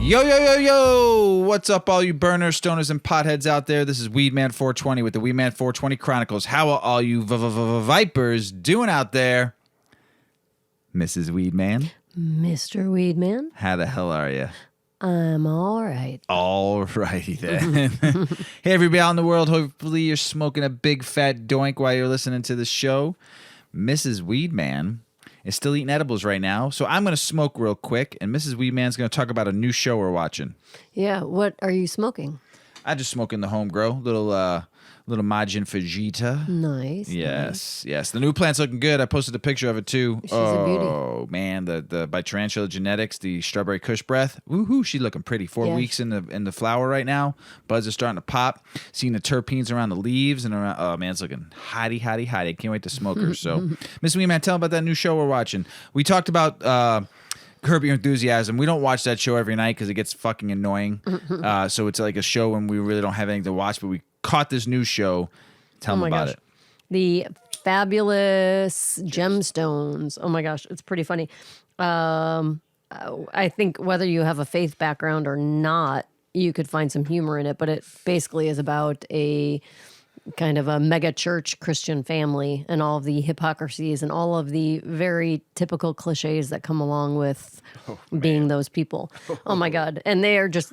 Yo, yo, yo, yo! What's up, all you burners, stoners, and potheads out there? This is Weedman 420 with the Weedman 420 Chronicles. How are all you vipers doing out there? Mrs. Weedman? Mr. Weedman? How the hell are you? I'm all right. All righty then. Hey, everybody out in the world. Hopefully you're smoking a big fat doink while you're listening to the show. Mrs. Weedman is still eating edibles right now, so I'm going to smoke real quick, and Mrs. Weedman's going to talk about a new show we're watching. Yeah, what are you smoking? I just smoking the home grow, little Majin Fajita. Nice. Yes. The new plant's looking good. I posted a picture of it too. She's a beauty. Oh man, the by Tarantula Genetics, the strawberry Kush breath. Woohoo, she's looking pretty. 4 weeks in the flower right now. Buds are starting to pop. Seeing the terpenes around the leaves and around. Oh man, it's looking hottie. I can't wait to smoke her. So, Miss Weeman, tell them about that new show we're watching. We talked about Curb Your Enthusiasm. We don't watch that show every night because it gets fucking annoying. So it's like a show when we really don't have anything to watch, but we caught this new show. Tell them about it. The Fabulous Gemstones. Oh my gosh, it's pretty funny. I think whether you have a faith background or not, you could find some humor in it, but it basically is about a kind of a mega church Christian family and all of the hypocrisies and all of the very typical cliches that come along with being those people. Oh my God. And they are just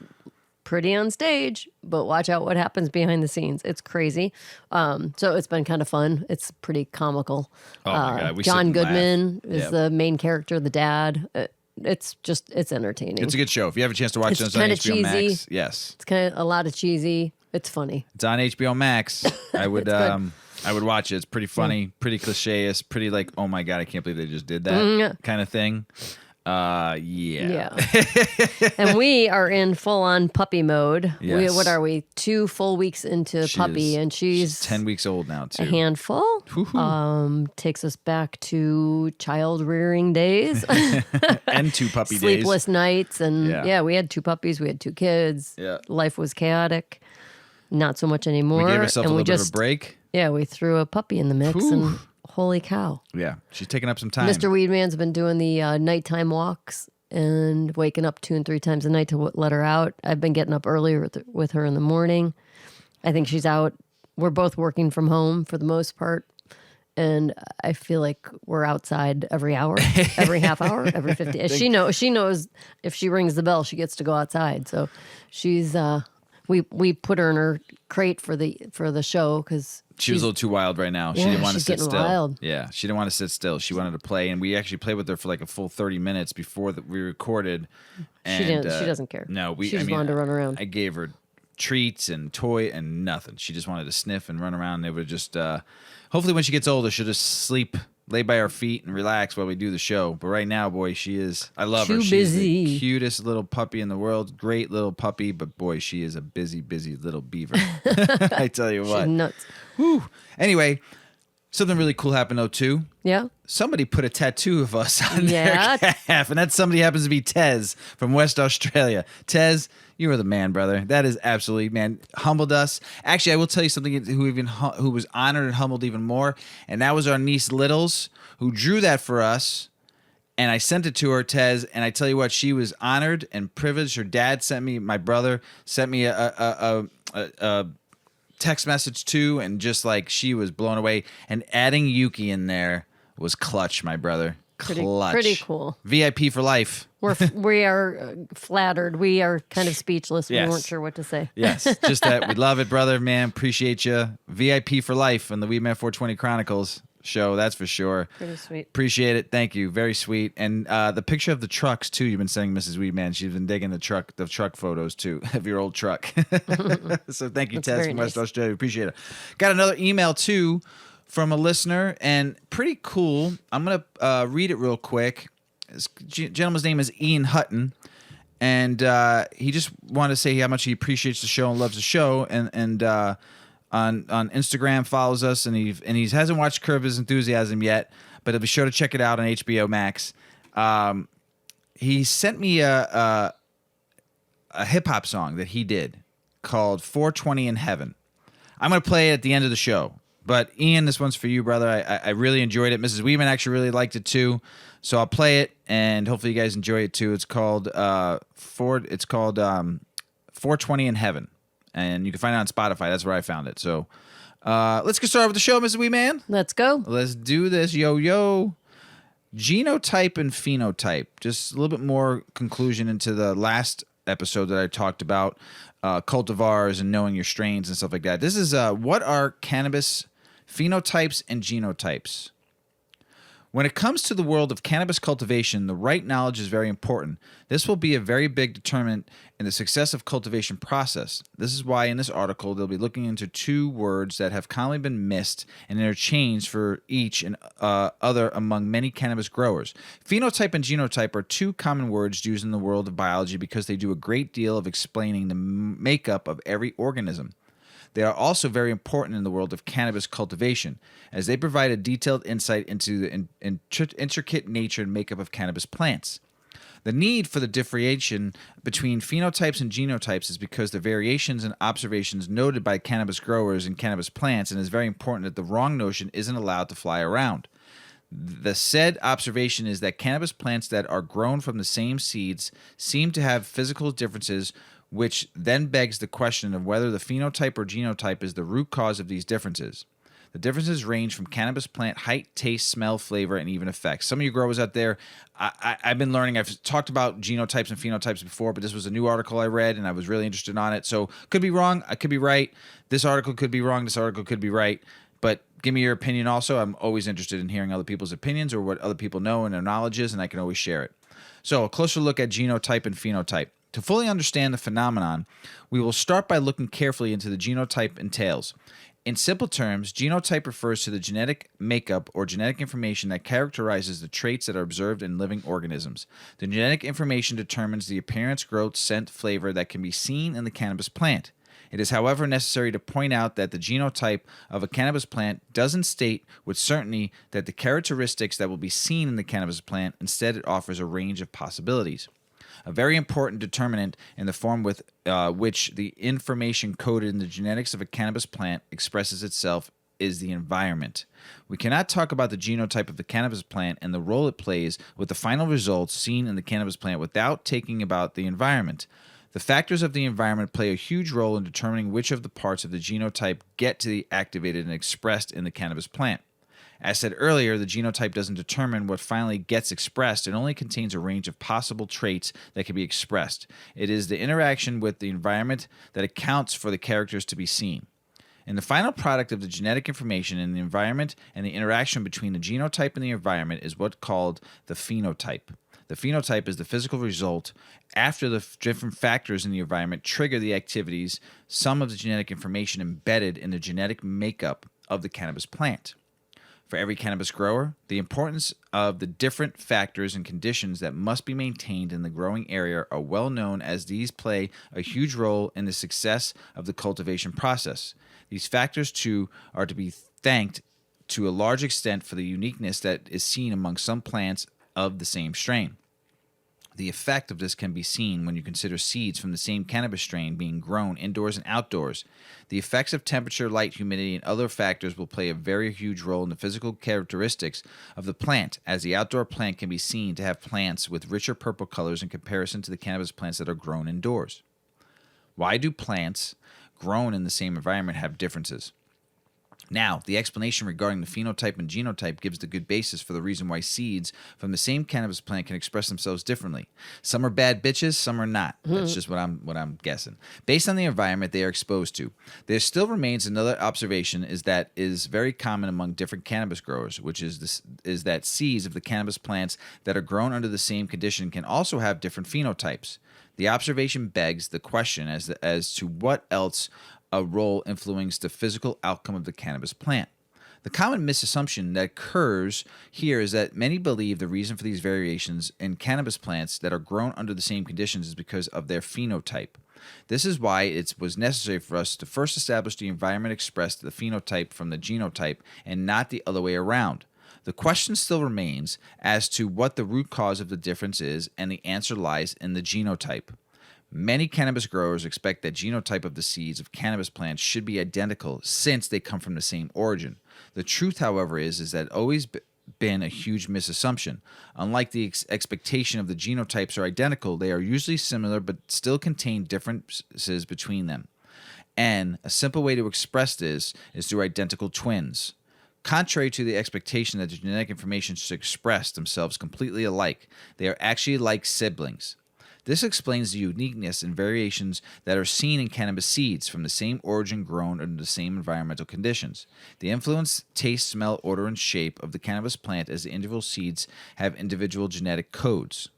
pretty on stage, but watch out what happens behind the scenes. It's crazy. So it's been kind of fun. It's pretty comical. Oh my God. We John Goodman is the main character, the dad. It's entertaining. It's a good show. If you have a chance to watch it, it's on HBO cheesy. Max. Yes. It's kind of a lot of cheesy. It's funny. It's on HBO Max. I would watch it. It's pretty funny, pretty cliche-ish, pretty like, oh my God, I can't believe they just did that kind of thing. Yeah. And we are in full-on puppy mode. Yes. What are we? 2 full weeks into puppy, and she's 10 weeks old now too. A handful. Takes us back to child rearing days and 2 puppy days. Sleepless nights, and we had 2 puppies. We had 2 kids. Yeah. Life was chaotic. Not so much anymore. We gave ourselves a little bit of a break. Yeah, we threw a puppy in the mix, and holy cow. Yeah, she's taking up some time. Mr. Weedman's been doing the nighttime walks and waking up 2 and 3 times a night to let her out. I've been getting up earlier with her in the morning. I think she's out. We're both working from home for the most part. And I feel like we're outside every hour, every half hour, every 50. She knows if she rings the bell, she gets to go outside. So she's we put her in her crate for the show because she was a little too wild right now. She didn't want to sit still. Wild. Yeah, she didn't want to sit still. She wanted to play, and we actually played with her for like a full 30 minutes before we recorded. And, she doesn't care. No, she just wanted to run around. I gave her treats and toy and nothing. She just wanted to sniff and run around. And it would just hopefully when she gets older, she'll just sleep, lay by our feet, and relax while we do the show. But right now, boy, she is. I love her. She's busy. The cutest little puppy in the world. Great little puppy, but boy, she is a busy little beaver. I tell you what. She's nuts. Whew. Anyway, something really cool happened though too. Yeah. Somebody put a tattoo of us on their calf, and that somebody happens to be Tez from West Australia. Tez, you are the man, brother. That is absolutely, man, humbled us. Actually, I will tell you something who was honored and humbled even more, and that was our niece Littles, who drew that for us, and I sent it to her, Tez, and I tell you what, she was honored and privileged. Her dad my brother sent me a text message too, and just like she was blown away. And adding Yuki in there was clutch, my brother. Clutch. Pretty cool. VIP for life. We are flattered. We are kind of speechless. Yes. We weren't sure what to say. Yes, just that. We love it, brother, man. Appreciate you. VIP for life on the Weedman 420 Chronicles show, that's for sure. Pretty sweet. Appreciate it. Thank you. Very sweet. And the picture of the trucks too. You've been sending Mrs. Weedman. She's been digging the truck photos too of your old truck. So thank you, Tess from West Australia. Appreciate it. Got another email too from a listener, and pretty cool. I'm gonna read it real quick. This gentleman's name is Ian Hutton, and he just wanted to say how much he appreciates the show and loves the show, and on Instagram follows us, and he hasn't watched Curb His Enthusiasm yet, but he'll be sure to check it out on HBO Max. He sent me a hip hop song that he did called 420 in Heaven. I'm gonna play it at the end of the show. But Ian, this one's for you, brother. I really enjoyed it. Mrs. Weedman actually really liked it too. So I'll play it, and hopefully you guys enjoy it too. It's called 420 in Heaven, and you can find it on Spotify. That's where I found it. So let's get started with the show, Mrs. Weedman. Let's go. Let's do this, yo. Genotype and phenotype. Just a little bit more conclusion into the last episode that I talked about, cultivars and knowing your strains and stuff like that. This is what are cannabis phenotypes and genotypes. When it comes to the world of cannabis cultivation, the right knowledge is very important. This will be a very big determinant in the success of cultivation process. This is why in this article they'll be looking into two words that have commonly been missed and interchanged for each and other among many cannabis growers. Phenotype and genotype are two common words used in the world of biology because they do a great deal of explaining the makeup of every organism. They are also very important in the world of cannabis cultivation, as they provide a detailed insight into the intricate nature and makeup of cannabis plants. The need for the differentiation between phenotypes and genotypes is because the variations and observations noted by cannabis growers and cannabis plants, and it's very important that the wrong notion isn't allowed to fly around. The said observation is that cannabis plants that are grown from the same seeds seem to have physical differences, which then begs the question of whether the phenotype or genotype is the root cause of these differences. The differences range from cannabis plant height, taste, smell, flavor, and even effects. Some of you growers out there, I've been learning. I've talked about genotypes and phenotypes before, but this was a new article I read, and I was really interested on it. So could be wrong. I could be right. This article could be wrong. This article could be right. But give me your opinion also. I'm always interested in hearing other people's opinions or what other people know and their knowledge is, and I can always share it. So a closer look at genotype and phenotype. To fully understand the phenomenon, we will start by looking carefully into the genotype entails. In simple terms, genotype refers to the genetic makeup or genetic information that characterizes the traits that are observed in living organisms. The genetic information determines the appearance, growth, scent, flavor that can be seen in the cannabis plant. It is, however, necessary to point out that the genotype of a cannabis plant doesn't state with certainty that the characteristics that will be seen in the cannabis plant. Instead, it offers a range of possibilities. A very important determinant in the form with which the information coded in the genetics of a cannabis plant expresses itself is the environment. We cannot talk about the genotype of the cannabis plant and the role it plays with the final results seen in the cannabis plant without talking about the environment. The factors of the environment play a huge role in determining which of the parts of the genotype get to be activated and expressed in the cannabis plant. As said earlier, the genotype doesn't determine what finally gets expressed. It only contains a range of possible traits that can be expressed. It is the interaction with the environment that accounts for the characters to be seen. In the final product of the genetic information in the environment and the interaction between the genotype and the environment is what's called the phenotype. The phenotype is the physical result after the different factors in the environment trigger the activities, some of the genetic information embedded in the genetic makeup of the cannabis plant. For every cannabis grower, the importance of the different factors and conditions that must be maintained in the growing area are well known, as these play a huge role in the success of the cultivation process. These factors, too, are to be thanked to a large extent for the uniqueness that is seen among some plants of the same strain. The effect of this can be seen when you consider seeds from the same cannabis strain being grown indoors and outdoors. The effects of temperature, light, humidity, and other factors will play a very huge role in the physical characteristics of the plant, as the outdoor plant can be seen to have plants with richer purple colors in comparison to the cannabis plants that are grown indoors. Why do plants grown in the same environment have differences? Now, the explanation regarding the phenotype and genotype gives the good basis for the reason why seeds from the same cannabis plant can express themselves differently. Some are bad bitches, some are not. That's just what I'm guessing. Based on the environment they are exposed to. There still remains another observation that is very common among different cannabis growers, which is that seeds of the cannabis plants that are grown under the same condition can also have different phenotypes. The observation begs the question as to what else a role influencing the physical outcome of the cannabis plant. The common misassumption that occurs here is that many believe the reason for these variations in cannabis plants that are grown under the same conditions is because of their phenotype. This is why it was necessary for us to first establish the environment expressed the phenotype from the genotype and not the other way around. The question still remains as to what the root cause of the difference is, and the answer lies in the genotype. Many cannabis growers expect that genotype of the seeds of cannabis plants should be identical since they come from the same origin. The truth, however, is that always been a huge misassumption. Unlike the expectation of the genotypes are identical, they are usually similar but still contain differences between them. And a simple way to express this is through identical twins. Contrary to the expectation that the genetic information should express themselves completely alike, they are actually like siblings. This explains the uniqueness and variations that are seen in cannabis seeds from the same origin grown under the same environmental conditions. The influence, taste, smell, odor, and shape of the cannabis plant as the individual seeds have individual genetic codes.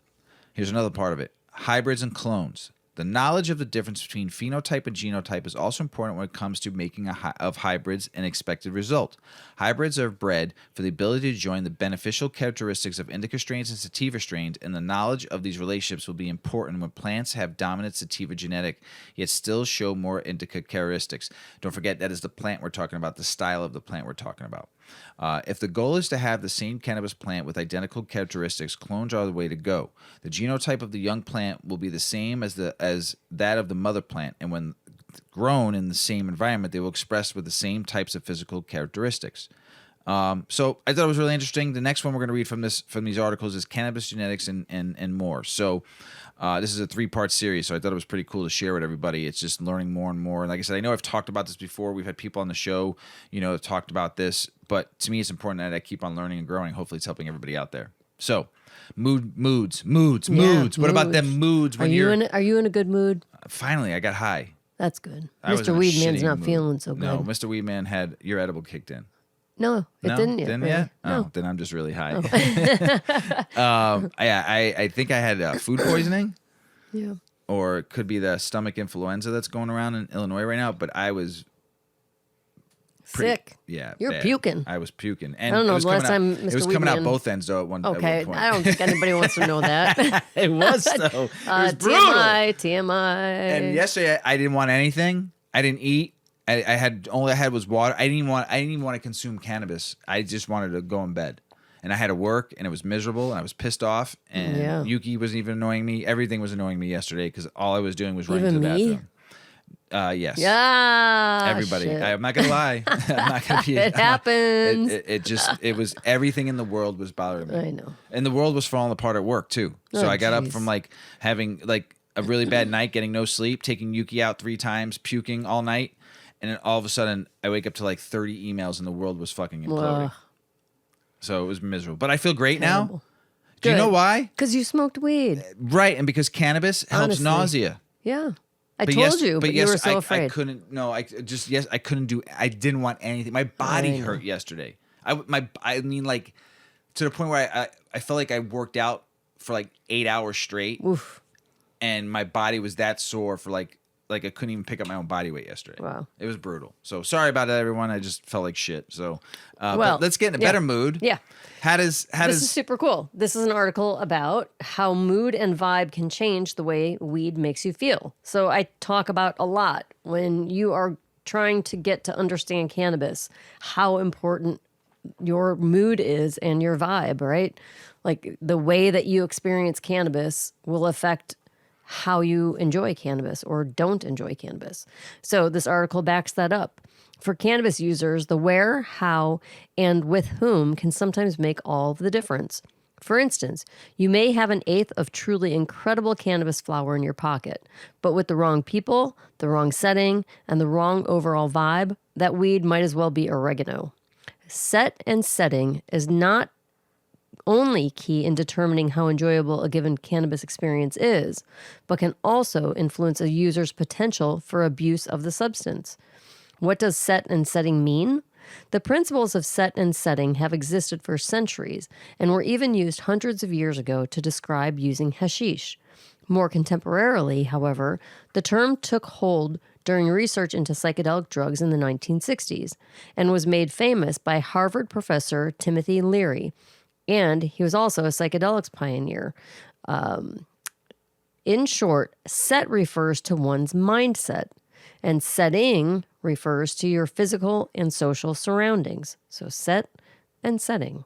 Here's another part of it. Hybrids and clones. The knowledge of the difference between phenotype and genotype is also important when it comes to making of hybrids an expected result. Hybrids are bred for the ability to join the beneficial characteristics of indica strains and sativa strains, and the knowledge of these relationships will be important when plants have dominant sativa genetic, yet still show more indica characteristics. Don't forget, that is the plant we're talking about, the style of the plant we're talking about. If the goal is to have the same cannabis plant with identical characteristics, clones are the way to go. The genotype of the young plant will be the same as that of the mother plant, and when grown in the same environment, they will express with the same types of physical characteristics. So I thought it was really interesting. The next one we're going to read from these articles is Cannabis Genetics and More. So this is a 3-part series, so I thought it was pretty cool to share with everybody. It's just learning more and more. And like I said, I know I've talked about this before. We've had people on the show, that talked about this. But to me, it's important that I keep on learning and growing. Hopefully, it's helping everybody out there. So, moods. What about them moods when Are you in a good mood? Finally, I got high. That's good. I was Mr. in a Weedman's shitty not mood. feeling so good. No, Mr. Weedman had your edible kicked in. No, it didn't yet. Didn't really. yet? No. Oh, then I'm just really high. I think I had food poisoning. Yeah. Or it could be the stomach influenza that's going around in Illinois right now. But I was sick. Yeah, You're bad. puking. I was puking, and I don't know. it was The last coming time out, Mr. it was coming out Weedman- both ends though. At one Okay, point. I don't think anybody wants to know that. It was though. It was brutal. TMI. And yesterday I didn't want anything. I didn't eat. I had all I had was water. I didn't even want to consume cannabis. I just wanted to go in bed. And I had to work, and it was miserable, and I was pissed off. And Yuki wasn't even annoying me. Everything was annoying me yesterday because all I was doing was running to the bathroom. Yes. Yeah. Everybody. Shit. I'm not gonna lie. I'm not gonna be. It happens. It was everything in the world was bothering me. I know. And the world was falling apart at work too. So Oh, I got up geez. from having a really bad night, getting no sleep, taking Yuki out 3 times, puking all night, and then all of a sudden I wake up to 30 emails and the world was fucking imploding. Ugh. So it was miserable. But I feel great Terrible. now. Do you know why? Because you smoked weed. Right, and because cannabis helps Honestly. nausea. Yeah. I But told you, but you were so I afraid. couldn't. No, I couldn't do. I didn't want anything. My body hurt yesterday. I mean, to the point where I felt like I worked out for 8 hours straight, Oof. and my body was that sore for like I couldn't even pick up my own body weight yesterday. Wow. It was brutal. So sorry about that, everyone. I just felt like shit. So, Well, but let's get in a better mood. Yeah. This This is super cool. This is an article about how mood and vibe can change the way weed makes you feel. So I talk about a lot when you are trying to get to understand cannabis, how important your mood is and your vibe, right? Like the way that you experience cannabis will affect how you enjoy cannabis or don't enjoy cannabis. So this article backs that up. For cannabis users, the where, how, and with whom can sometimes make all of the difference. For instance, you may have an eighth of truly incredible cannabis flower in your pocket, but with the wrong people, the wrong setting, and the wrong overall vibe, that weed might as well be oregano. Set and setting is not only key in determining how enjoyable a given cannabis experience is, but can also influence a user's potential for abuse of the substance. What does set and setting mean? The principles of set and setting have existed for centuries and were even used hundreds of years ago to describe using hashish. More contemporarily, however, the term took hold during research into psychedelic drugs in the 1960s and was made famous by Harvard professor Timothy Leary. And he was also a psychedelics pioneer. In short, set refers to one's mindset, and setting refers to your physical and social surroundings. So set and setting.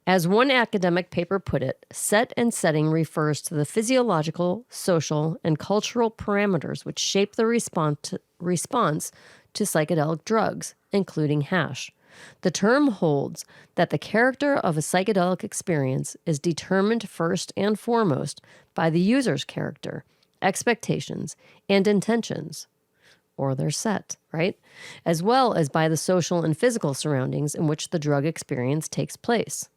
As one academic paper put it, set and setting refers to the physiological, social, and cultural parameters which shape the response to psychedelic drugs, including hash. The term holds that the character of a psychedelic experience is determined first and foremost by the user's character, expectations, and intentions, or their set, right? As well as by the social and physical surroundings in which the drug experience takes place,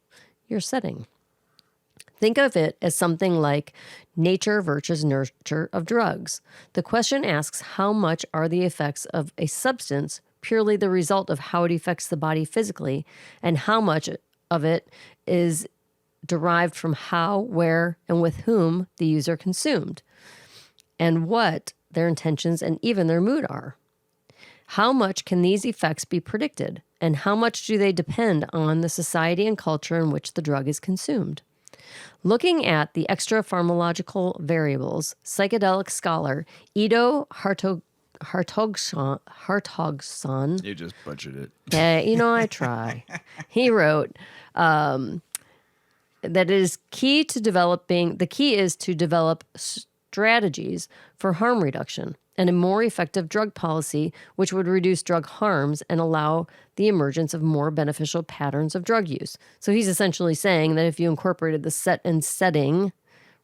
your setting. Think of it as something like nature versus nurture of drugs. The question asks how much are the effects of a substance purely the result of how it affects the body physically, and how much of it is derived from how, where, and with whom the user consumed, and what their intentions and even their mood are. How much can these effects be predicted, and how much do they depend on the society and culture in which the drug is consumed? Looking at the extra pharmacological variables, psychedelic scholar Ido Hartogson. You just butchered it. Yeah, I try. He wrote that the key is to develop strategies for harm reduction and a more effective drug policy which would reduce drug harms and allow the emergence of more beneficial patterns of drug use. So he's essentially saying that if you incorporated the set and setting,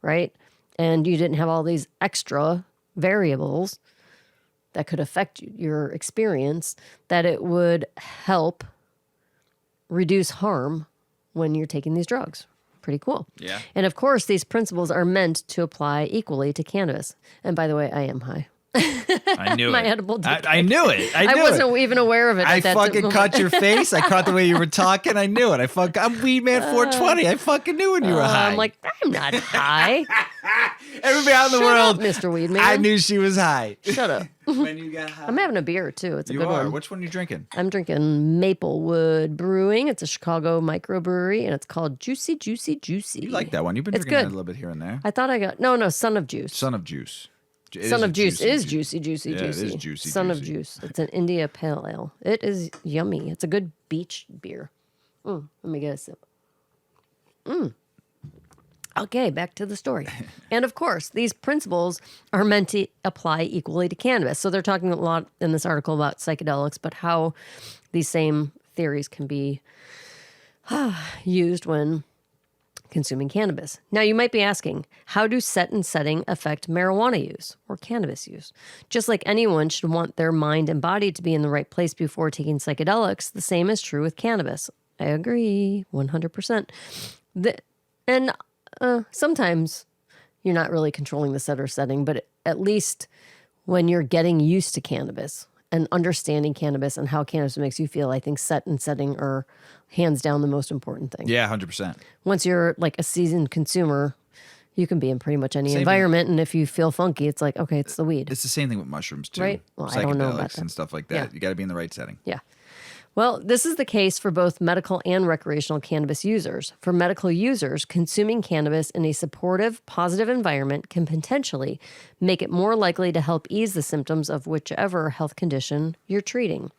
right, and you didn't have all these extra variables that could affect your experience, that it would help reduce harm when you're taking these drugs. Pretty cool. Yeah. And of course, these principles are meant to apply equally to cannabis. And by the way, I am high. I knew My it. edible dick I knew it. I wasn't even aware of it. I fucking caught your face. I caught the way you were talking. I knew it. I'm Weed Man 420. I fucking knew when you were high. I'm like, I'm not high. Everybody out in the Shut world, up, Mr. Weedman. I knew she was high. Shut up. When you got high. I'm having a beer too. It's a You good are. one. Which one are you drinking? I'm drinking Maplewood Brewing. It's a Chicago microbrewery, and it's called Juicy, Juicy, Juicy. You like that one? You've been It's drinking that good. a little bit here and there. I thought I got no, Son of Juice. Son of Juice. Son of Juice is juicy, juicy, Yeah, juicy. it is juicy, Son of juicy. Juice. It's an India Pale Ale. It is yummy. It's a good beach beer. Let me get a sip. Okay, back to the story. And of course, these principles are meant to apply equally to cannabis. So they're talking a lot in this article about psychedelics, but how these same theories can be used when consuming cannabis. Now, you might be asking, how do set and setting affect marijuana use or cannabis use? Just like anyone should want their mind and body to be in the right place before taking psychedelics, the same is true with cannabis. I agree 100%. Sometimes you're not really controlling the set or setting, but at least when you're getting used to cannabis and understanding cannabis and how cannabis makes you feel, I think set and setting are hands down the most important thing. Yeah, 100%. Once you're like a seasoned consumer, you can be in pretty much any Same environment. And if you feel funky, it's like, okay, it's the weed. It's the same thing with mushrooms too. Right? Well, I don't know about Psychedelics that. and stuff like that. Yeah. You got to be in the right setting. Yeah. Well, this is the case for both medical and recreational cannabis users. For medical users, consuming cannabis in a supportive, positive environment can potentially make it more likely to help ease the symptoms of whichever health condition you're treating.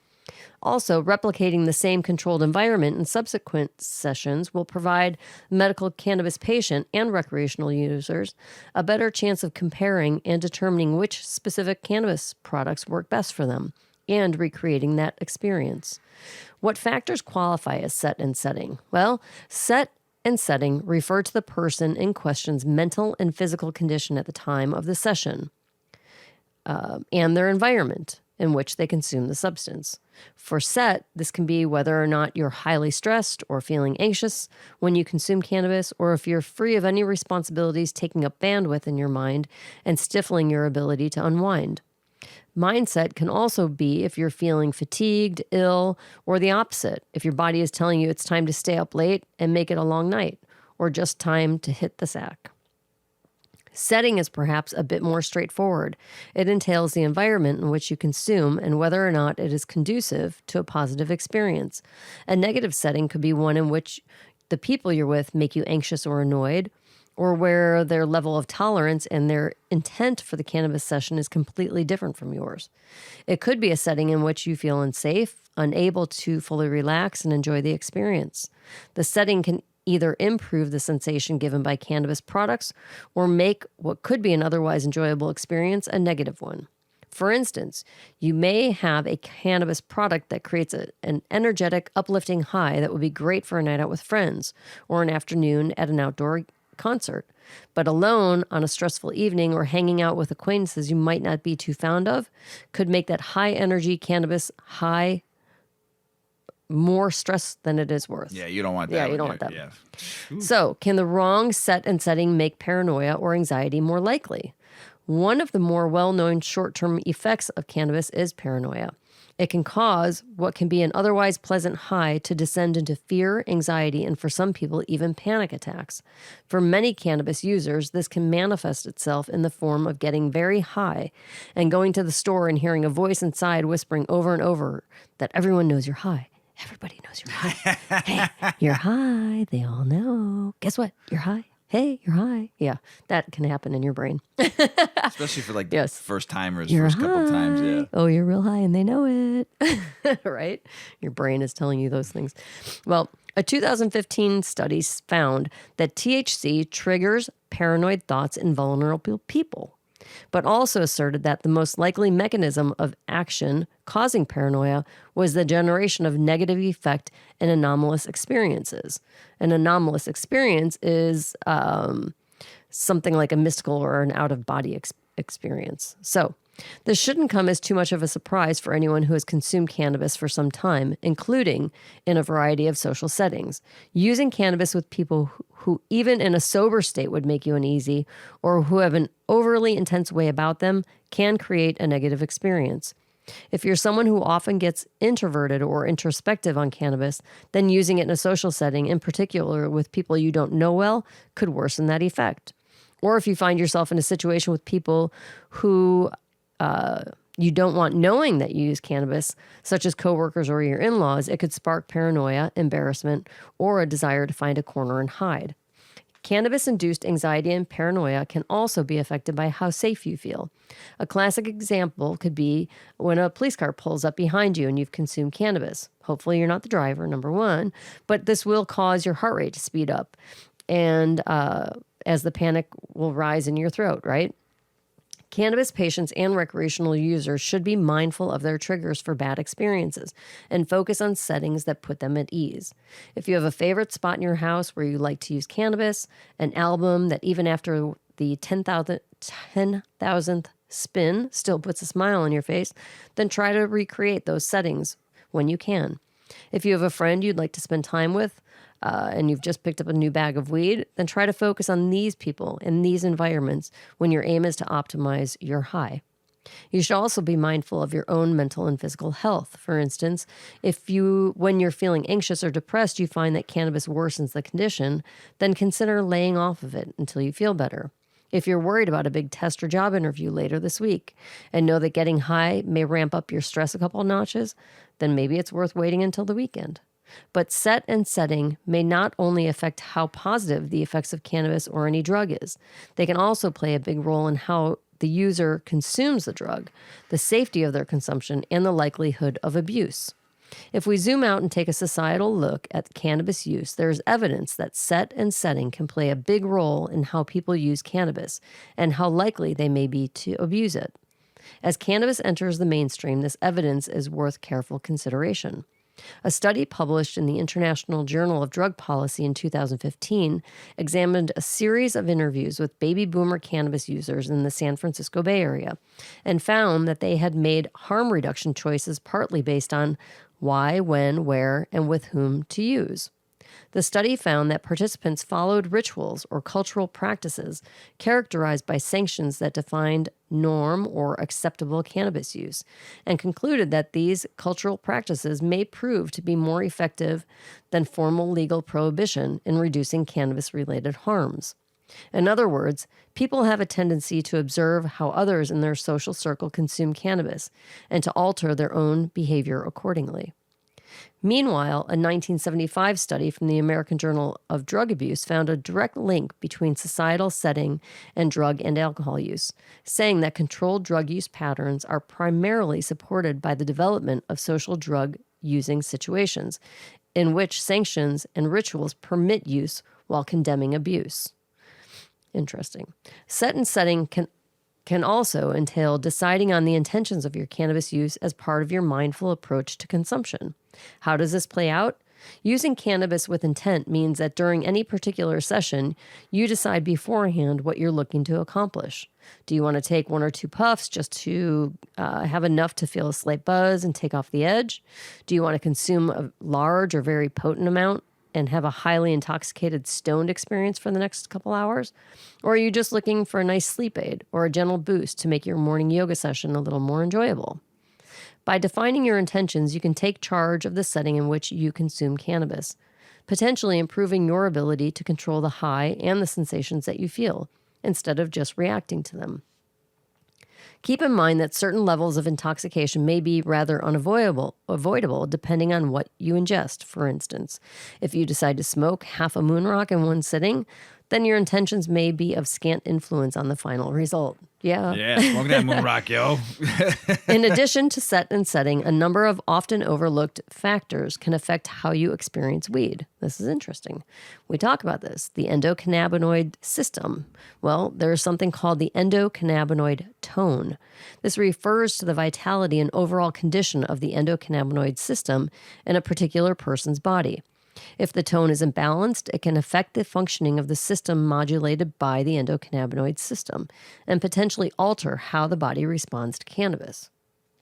Also, replicating the same controlled environment in subsequent sessions will provide medical cannabis patient and recreational users a better chance of comparing and determining which specific cannabis products work best for them and recreating that experience. What factors qualify as set and setting? Well, set and setting refer to the person in question's mental and physical condition at the time of the session and their environment in which they consume the substance. For set, this can be whether or not you're highly stressed or feeling anxious when you consume cannabis, or if you're free of any responsibilities taking up bandwidth in your mind and stifling your ability to unwind. Mindset can also be if you're feeling fatigued, ill, or the opposite, if your body is telling you it's time to stay up late and make it a long night, or just time to hit the sack. Setting is perhaps a bit more straightforward. It entails the environment in which you consume and whether or not it is conducive to a positive experience. A negative setting could be one in which the people you're with make you anxious or annoyed, or where their level of tolerance and their intent for the cannabis session is completely different from yours. It could be a setting in which you feel unsafe, unable to fully relax and enjoy the experience. The setting can either improve the sensation given by cannabis products or make what could be an otherwise enjoyable experience a negative one. For instance, you may have a cannabis product that creates an energetic, uplifting high that would be great for a night out with friends or an afternoon at an outdoor concert. But alone on a stressful evening or hanging out with acquaintances you might not be too fond of could make that high energy cannabis high more stress than it is worth. Yeah, you don't want that. Yeah, you don't want that. Yeah. So, can the wrong set and setting make paranoia or anxiety more likely? One of the more well-known short-term effects of cannabis is paranoia. It can cause what can be an otherwise pleasant high to descend into fear, anxiety, and for some people, even panic attacks. For many cannabis users, this can manifest itself in the form of getting very high and going to the store and hearing a voice inside whispering over and over that everyone knows you're high. Everybody knows you're high. Hey, you're high. They all know. Guess what? You're high. Hey, you're high. Yeah, that can happen in your brain. Especially for like Yes. first timers, You're first couple high. times. Yeah. Oh, you're real high and they know it. Right? Your brain is telling you those things. Well, a 2015 study found that THC triggers paranoid thoughts in vulnerable people, but also asserted that the most likely mechanism of action causing paranoia was the generation of negative effect and anomalous experiences. An anomalous experience is something like a mystical or an out-of-body experience. So this shouldn't come as too much of a surprise for anyone who has consumed cannabis for some time, including in a variety of social settings. Using cannabis with people who even in a sober state would make you uneasy or who have an overly intense way about them can create a negative experience. If you're someone who often gets introverted or introspective on cannabis, then using it in a social setting, in particular with people you don't know well, could worsen that effect. Or if you find yourself in a situation with people who you don't want knowing that you use cannabis, such as coworkers or your in-laws, it could spark paranoia, embarrassment, or a desire to find a corner and hide. Cannabis-induced anxiety and paranoia can also be affected by how safe you feel. A classic example could be when a police car pulls up behind you and you've consumed cannabis. Hopefully you're not the driver, number one, but this will cause your heart rate to speed up and as the panic will rise in your throat, right? Cannabis patients and recreational users should be mindful of their triggers for bad experiences and focus on settings that put them at ease. If you have a favorite spot in your house where you like to use cannabis, an album that even after the 10,000th spin still puts a smile on your face, then try to recreate those settings when you can. If you have a friend you'd like to spend time with, and you've just picked up a new bag of weed, then try to focus on these people in these environments when your aim is to optimize your high. You should also be mindful of your own mental and physical health. For instance, when you're feeling anxious or depressed, you find that cannabis worsens the condition, then consider laying off of it until you feel better. If you're worried about a big test or job interview later this week and know that getting high may ramp up your stress a couple of notches, then maybe it's worth waiting until the weekend. But set and setting may not only affect how positive the effects of cannabis or any drug is, they can also play a big role in how the user consumes the drug, the safety of their consumption, and the likelihood of abuse. If we zoom out and take a societal look at cannabis use, there is evidence that set and setting can play a big role in how people use cannabis and how likely they may be to abuse it. As cannabis enters the mainstream, this evidence is worth careful consideration. A study published in the International Journal of Drug Policy in 2015 examined a series of interviews with baby boomer cannabis users in the San Francisco Bay Area and found that they had made harm reduction choices partly based on why, when, where, and with whom to use. The study found that participants followed rituals or cultural practices characterized by sanctions that defined norm or acceptable cannabis use, and concluded that these cultural practices may prove to be more effective than formal legal prohibition in reducing cannabis-related harms. In other words, people have a tendency to observe how others in their social circle consume cannabis and to alter their own behavior accordingly. Meanwhile, a 1975 study from the American Journal of Drug Abuse found a direct link between societal setting and drug and alcohol use, saying that controlled drug use patterns are primarily supported by the development of social drug using situations, in which sanctions and rituals permit use while condemning abuse. Interesting. Set and setting can also entail deciding on the intentions of your cannabis use as part of your mindful approach to consumption. How does this play out? Using cannabis with intent means that during any particular session, you decide beforehand what you're looking to accomplish. Do you want to take 1 or 2 puffs just to have enough to feel a slight buzz and take off the edge? Do you want to consume a large or very potent amount and have a highly intoxicated, stoned experience for the next couple hours? Or are you just looking for a nice sleep aid or a gentle boost to make your morning yoga session a little more enjoyable? By defining your intentions, you can take charge of the setting in which you consume cannabis, potentially improving your ability to control the high and the sensations that you feel, instead of just reacting to them. Keep in mind that certain levels of intoxication may be rather avoidable depending on what you ingest. For instance, if you decide to smoke half a moon rock in one sitting, then your intentions may be of scant influence on the final result. Yeah, smoke that moon rock, yo. In addition to set and setting, a number of often overlooked factors can affect how you experience weed. This is interesting. We talk about this, the endocannabinoid system. Well, there is something called the endocannabinoid tone. This refers to the vitality and overall condition of the endocannabinoid system in a particular person's body. If the tone is imbalanced, it can affect the functioning of the system modulated by the endocannabinoid system and potentially alter how the body responds to cannabis.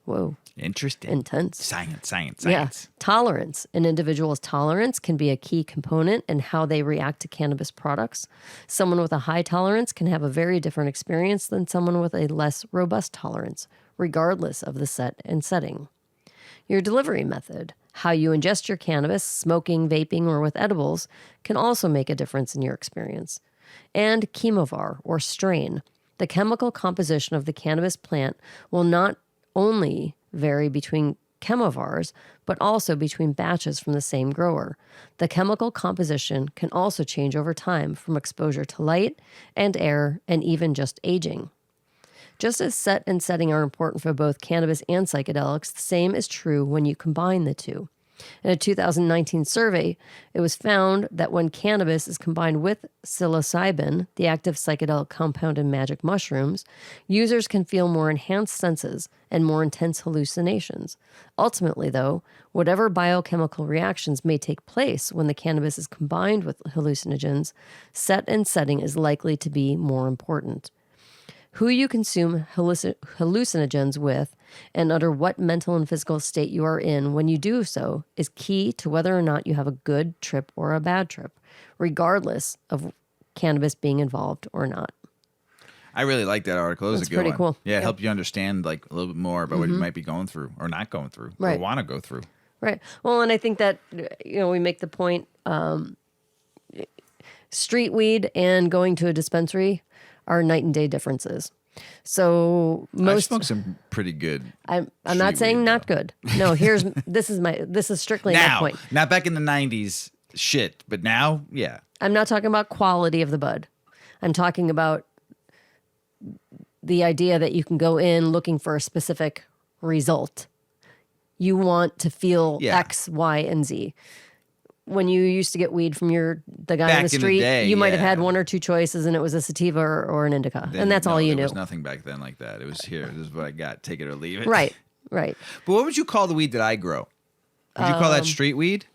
Whoa. Interesting. Intense. Science. Yeah. Tolerance. An individual's tolerance can be a key component in how they react to cannabis products. Someone with a high tolerance can have a very different experience than someone with a less robust tolerance, regardless of the set and setting. Your delivery method, how you ingest your cannabis, smoking, vaping, or with edibles, can also make a difference in your experience. And chemovar, or strain. The chemical composition of the cannabis plant will not only vary between chemovars, but also between batches from the same grower. The chemical composition can also change over time from exposure to light and air and even just aging. Just as set and setting are important for both cannabis and psychedelics, the same is true when you combine the two. In a 2019 survey, it was found that when cannabis is combined with psilocybin, the active psychedelic compound in magic mushrooms, users can feel more enhanced senses and more intense hallucinations. Ultimately, though, whatever biochemical reactions may take place when the cannabis is combined with hallucinogens, set and setting is likely to be more important. Who you consume hallucinogens with and under what mental and physical state you are in when you do so is key to whether or not you have a good trip or a bad trip, regardless of cannabis being involved or not. I really like that article. It was a good pretty one. Cool. Yeah, it helped you understand like a little bit more about what you might be going through or not going through or want to go through. Right. Well, and I think that, we make the point, street weed and going to a dispensary are night and day differences. So I smoke some pretty good. I'm not saying weed, not good. No, this is strictly now, my point. Not back in the 90s shit, but now, yeah. I'm not talking about quality of the bud. I'm talking about the idea that you can go in looking for a specific result. You want to feel X, Y, and Z. When you used to get weed from the guy on the street, you might have had 1 or 2 choices, and it was a sativa or an indica, and that's all you knew. There was nothing back then like that. It was here. This is what I got. Take it or leave it. Right. But what would you call the weed that I grow? Would you call that street weed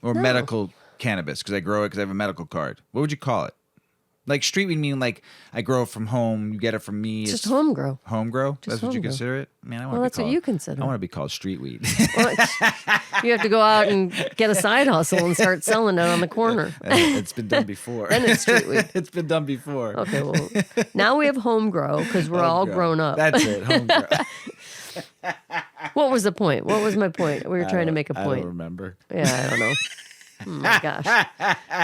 or medical cannabis? Because I grow it because I have a medical card. What would you call it? Like street weed meaning like I grow it from home, you get it from me. It's just home grow. Home grow? That's what you consider it? Man, That's what you consider. I want to be called street weed. Well, you have to go out and get a side hustle and start selling it on the corner. It's been done before. Then it's street weed. It's been done before. Okay, well, now we have home grow because we're all grown up. That's it, home grow. What was the point? What was my point? We were trying to make a point. I don't remember. Yeah, I don't know. Oh my gosh.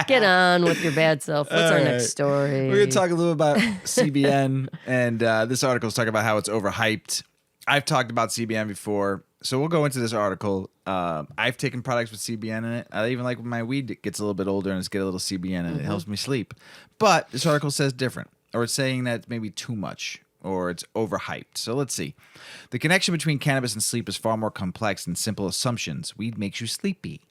Get on with your bad self. What's our next story? We're going to talk a little about CBN, and this article is talking about how it's overhyped. I've talked about CBN before, so we'll go into this article. I've taken products with CBN in it. I even like when my weed gets a little bit older and it's got a little CBN in it. It helps me sleep. But this article says different, or it's saying that it's maybe too much, or it's overhyped. So let's see. The connection between cannabis and sleep is far more complex than simple assumptions. Weed makes you sleepy.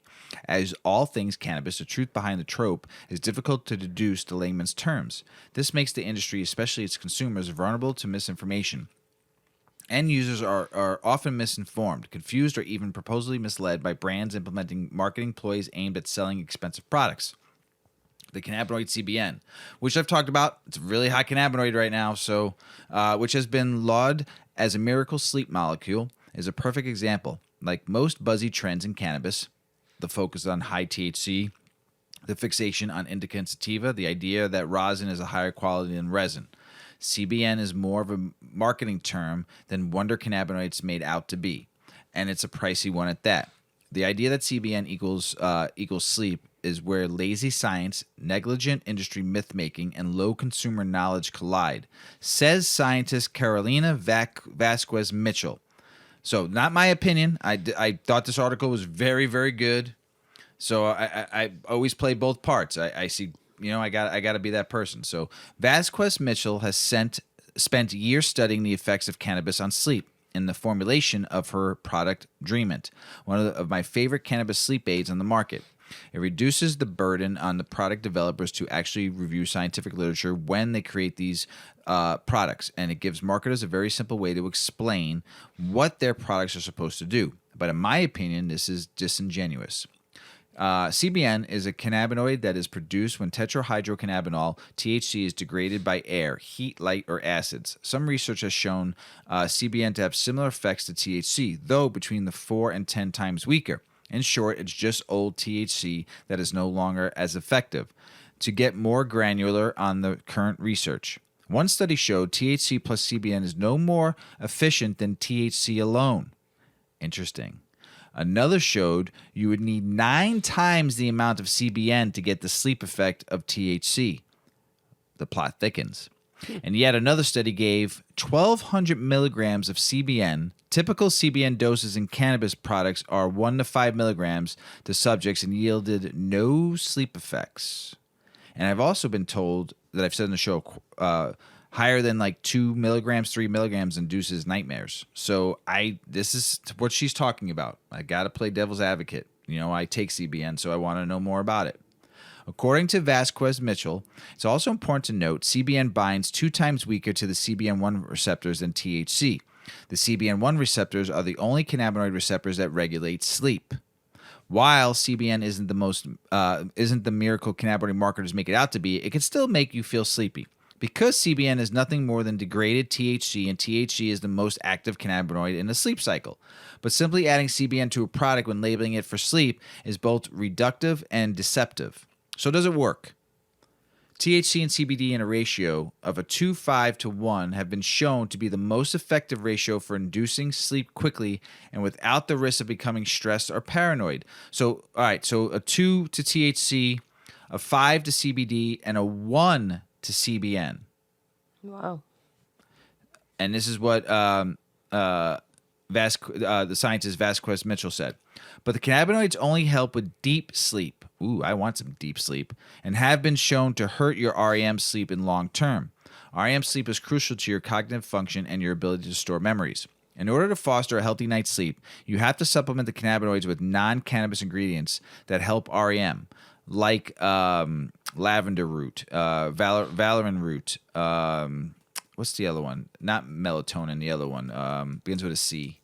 As all things cannabis, the truth behind the trope is difficult to deduce to layman's terms. This makes the industry, especially its consumers, vulnerable to misinformation. End users are often misinformed, confused, or even purposely misled by brands implementing marketing ploys aimed at selling expensive products. The cannabinoid CBN, which I've talked about, it's a really high cannabinoid right now, so which has been lauded as a miracle sleep molecule, is a perfect example. Like most buzzy trends in cannabis, the focus on high THC, the fixation on indica and sativa, the idea that rosin is a higher quality than resin. CBN is more of a marketing term than wonder cannabinoids made out to be, and it's a pricey one at that. The idea that CBN equals sleep is where lazy science, negligent industry myth-making, and low consumer knowledge collide, says scientist Carolina Vasquez Mitchell. So, not my opinion. I thought this article was very, very good. So I always play both parts. I see, I got to be that person. So Vasquez Mitchell has spent years studying the effects of cannabis on sleep in the formulation of her product Dreamint, one of my favorite cannabis sleep aids on the market. It reduces the burden on the product developers to actually review scientific literature when they create these products, and it gives marketers a very simple way to explain what their products are supposed to do. But in my opinion, this is disingenuous. CBN is a cannabinoid that is produced when tetrahydrocannabinol, THC, is degraded by air, heat, light, or acids. Some research has shown CBN to have similar effects to THC, though between the 4 and 10 times weaker. In short, it's just old THC that is no longer as effective. To get more granular on the current research, one study showed THC plus CBN is no more efficient than THC alone. Interesting. Another showed you would need 9 times the amount of CBN to get the sleep effect of THC. The plot thickens. And yet another study gave 1,200 milligrams of CBN. Typical CBN doses in cannabis products are 1 to 5 milligrams to subjects and yielded no sleep effects. And I've also been told that I've said in the show, higher than like 2 milligrams, 3 milligrams induces nightmares. So this is what she's talking about. I got to play devil's advocate. I take CBN, so I want to know more about it. According to Vasquez Mitchell, it's also important to note CBN binds 2 times weaker to the CBN1 receptors than THC. The CBN1 receptors are the only cannabinoid receptors that regulate sleep. While CBN isn't the miracle cannabinoid marketers make it out to be, it can still make you feel sleepy. Because CBN is nothing more than degraded THC, and THC is the most active cannabinoid in the sleep cycle. But simply adding CBN to a product when labeling it for sleep is both reductive and deceptive. So does it work? THC and CBD in a ratio of a 2:5 to 1 have been shown to be the most effective ratio for inducing sleep quickly and without the risk of becoming stressed or paranoid. So, all right, so a 2 to THC, a 5 to CBD, and a 1 to CBN. Wow. And this is what the scientist Vasquez Mitchell said. But the cannabinoids only help with deep sleep. Ooh, I want some deep sleep. And have been shown to hurt your REM sleep in long term. REM sleep is crucial to your cognitive function and your ability to store memories. In order to foster a healthy night's sleep, you have to supplement the cannabinoids with non-cannabis ingredients that help REM, like lavender root, valerian root. What's the other one? Not melatonin. The other one begins with a C.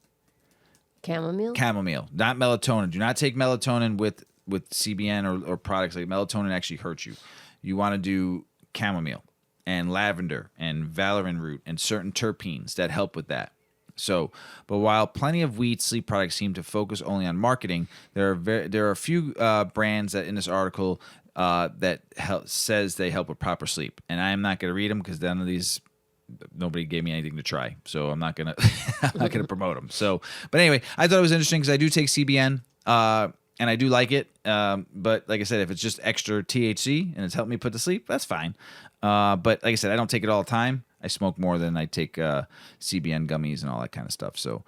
Chamomile? Chamomile, not melatonin. Do not take melatonin with CBN or products. Like melatonin actually hurts you. You want to do chamomile and lavender and valerian root and certain terpenes that help with that. So, but while plenty of weed sleep products seem to focus only on marketing, there are a few brands that in this article that says they help with proper sleep, and I am not going to read them because none of these. Nobody gave me anything to try, so I'm not gonna promote them. So, but anyway, I thought it was interesting because I do take CBN, and I do like it. But like I said, if it's just extra THC and it's helped me put to sleep, that's fine. But like I said, I don't take it all the time. I smoke more than I take CBN gummies and all that kind of stuff. So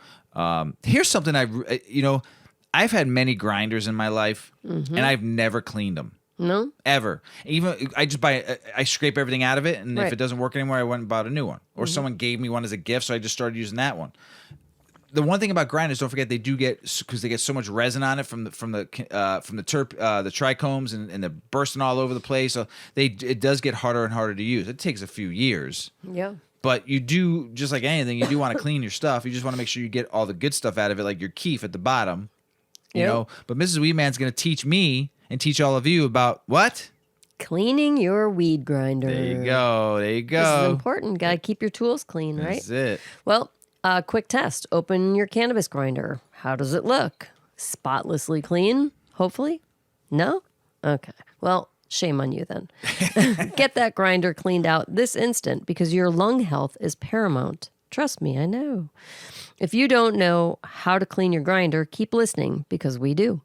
here's something I've had many grinders in my life, and I've never cleaned them. No? Ever. Even I just I scrape everything out of it, and if it doesn't work anymore, I went and bought a new one. Or someone gave me one as a gift, so I just started using that one. the one thing about grinders, don't forget they do get, because they get so much resin on it from the trichomes and they're bursting all over the place. So it does get harder and harder to use. It takes a few years. Yeah. But you do, just like anything, you do want to clean your stuff. You just want to make sure you get all the good stuff out of it, like your keef at the bottom. You know. But Mrs. Weedman's going to teach me and teach all of you about what? Cleaning your weed grinder. There you go. There you go. This is important. Got to keep your tools clean, right? That's it. Well, quick test. Open your cannabis grinder. How does it look? Spotlessly clean, hopefully? No? Okay. Well, shame on you then. Get that grinder cleaned out this instant because your lung health is paramount. Trust me, I know. If you don't know how to clean your grinder, keep listening because we do.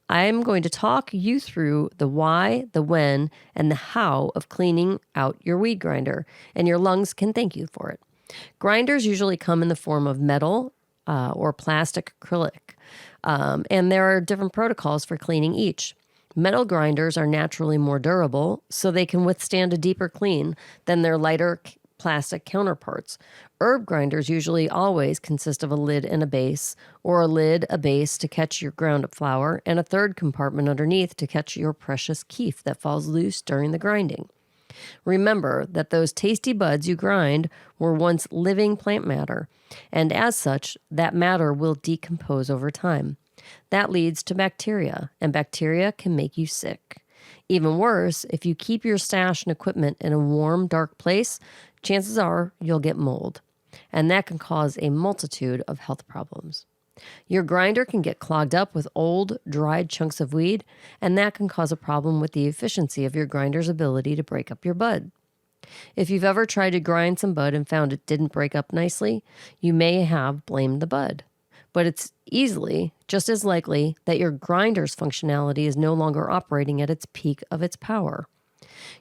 I'm going to talk you through the why, the when, and the how of cleaning out your weed grinder, and your lungs can thank you for it. Grinders usually come in the form of metal or plastic acrylic, and there are different protocols for cleaning each. Metal grinders are naturally more durable, so they can withstand a deeper clean than their lighter plastic counterparts. Herb grinders usually always consist of a lid and a base, or a lid, a base to catch your ground up flower, and a third compartment underneath to catch your precious keef that falls loose during the grinding. Remember that those tasty buds you grind were once living plant matter, and as such, that matter will decompose over time. That leads to bacteria, and bacteria can make you sick. Even worse, if you keep your stash and equipment in a warm, dark place, chances are you'll get mold, and that can cause a multitude of health problems. Your grinder can get clogged up with old, dried chunks of weed, and that can cause a problem with the efficiency of your grinder's ability to break up your bud. If you've ever tried to grind some bud and found it didn't break up nicely, you may have blamed the bud. But it's easily, just as likely, that your grinder's functionality is no longer operating at its peak of its power.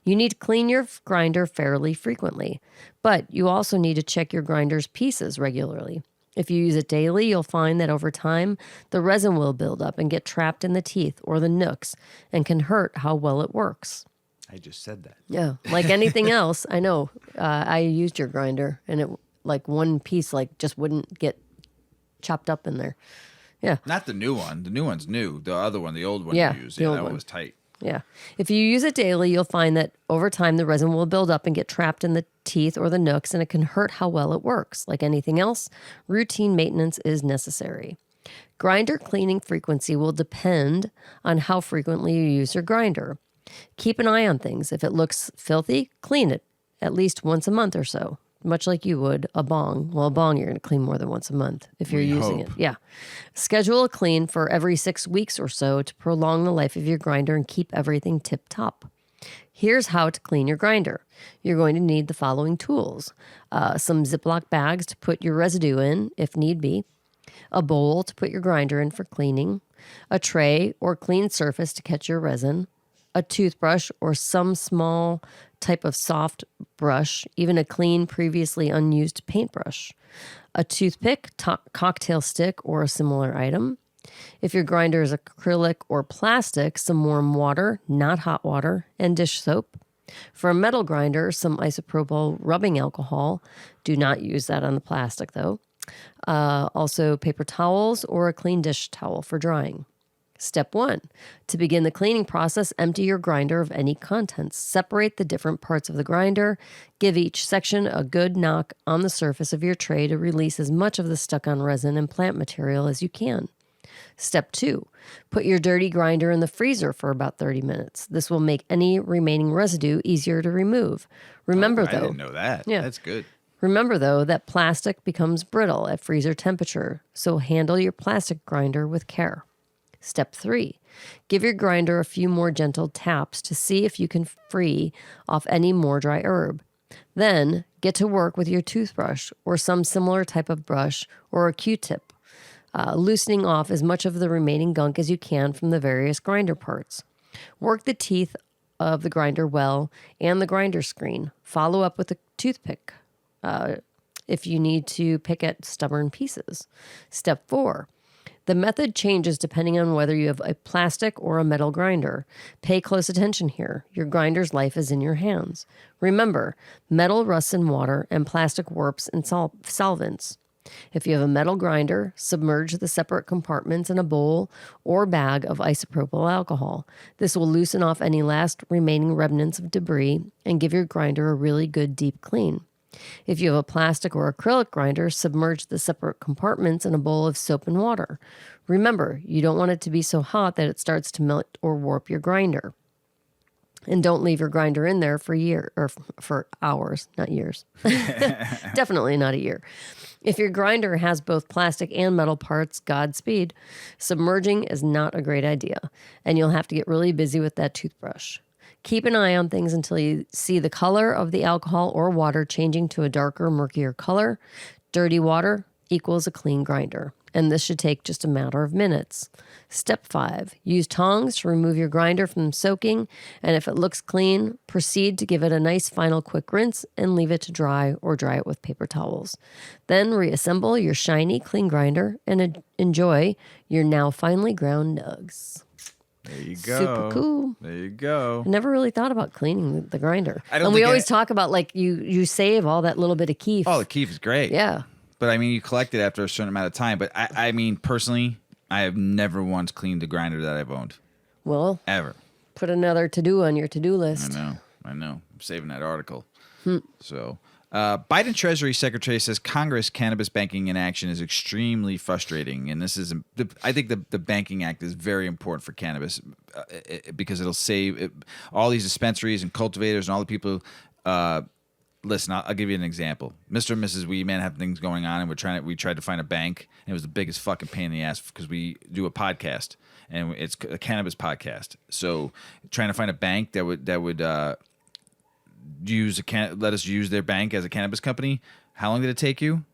You need to clean your grinder fairly frequently, but you also need to check your grinder's pieces regularly. If you use it daily, you'll find that over time, the resin will build up and get trapped in the teeth or the nooks and can hurt how well it works. I just said that. Yeah, like anything else, I know. I used your grinder, and it like one piece just wouldn't get chopped up in there. Yeah. Not the new one. The new one's new. The other one, the old one you used. The Yeah, old that one one was tight. Yeah. If you use it daily, you'll find that over time the resin will build up and get trapped in the teeth or the nooks, and it can hurt how well it works. Like anything else, routine maintenance is necessary. Grinder cleaning frequency will depend on how frequently you use your grinder. Keep an eye on things. If it looks filthy, clean it at least once a month or so. Much like you would a bong. Well, a bong you're going to clean more than once a month if you're using it. Yeah. Schedule a clean for every 6 weeks or so to prolong the life of your grinder and keep everything tip-top. Here's how to clean your grinder. You're going to need the following tools. Some Ziploc bags to put your residue in if need be. A bowl to put your grinder in for cleaning. A tray or clean surface to catch your resin. A toothbrush or some small type of soft brush, even a clean, previously unused paintbrush, a toothpick, cocktail stick, or a similar item. If your grinder is acrylic or plastic, some warm water, not hot water, and dish soap. For a metal grinder, some isopropyl rubbing alcohol. Do not use that on the plastic, though. Also, paper towels or a clean dish towel for drying. Step 1. To begin the cleaning process, empty your grinder of any contents. Separate the different parts of the grinder. Give each section a good knock on the surface of your tray to release as much of the stuck-on resin and plant material as you can. Step 2. Put your dirty grinder in the freezer for about 30 minutes. This will make any remaining residue easier to remove. Remember, though... I didn't know that. Yeah. That's good. Remember, though, that plastic becomes brittle at freezer temperature, so handle your plastic grinder with care. Step 3. Give your grinder a few more gentle taps to see if you can free off any more dry herb. Then, get to work with your toothbrush or some similar type of brush or a Q-tip, loosening off as much of the remaining gunk as you can from the various grinder parts. Work the teeth of the grinder well and the grinder screen. Follow up with a toothpick if you need to pick at stubborn pieces. Step 4. The method changes depending on whether you have a plastic or a metal grinder. Pay close attention here. Your grinder's life is in your hands. Remember, metal rusts in water and plastic warps in solvents. If you have a metal grinder, submerge the separate compartments in a bowl or bag of isopropyl alcohol. This will loosen off any last remaining remnants of debris and give your grinder a really good deep clean. If you have a plastic or acrylic grinder, submerge the separate compartments in a bowl of soap and water. Remember, you don't want it to be so hot that it starts to melt or warp your grinder. And don't leave your grinder in there for hours, not years. Definitely not a year. If your grinder has both plastic and metal parts, Godspeed. Submerging is not a great idea, and you'll have to get really busy with that toothbrush. Keep an eye on things until you see the color of the alcohol or water changing to a darker, murkier color. Dirty water equals a clean grinder, and this should take just a matter of minutes. Step 5, use tongs to remove your grinder from soaking, and if it looks clean, proceed to give it a nice final quick rinse and leave it to dry or dry it with paper towels. Then reassemble your shiny, clean grinder and enjoy your now finely ground nugs. There you go. Super cool. There you go. I never really thought about cleaning the grinder. And we always talk about like you save all that little bit of keef. Oh, the keef is great. Yeah. But I mean, you collect it after a certain amount of time. But I mean, personally, I have never once cleaned a grinder that I've owned. Well, ever. Put another to-do on your to-do list. I know. I'm saving that article. So, Biden Treasury Secretary says Congress cannabis banking in action is extremely frustrating. And this is, I think the Banking Act is very important for cannabis because it'll save all these dispensaries and cultivators and all the people. Listen, I'll give you an example. Mr. and Mrs. Weedman have things going on, and we tried to find a bank, and it was the biggest fucking pain in the ass because we do a podcast, and it's a cannabis podcast. So trying to find a bank that would let us use their bank as a cannabis company. How long did it take you?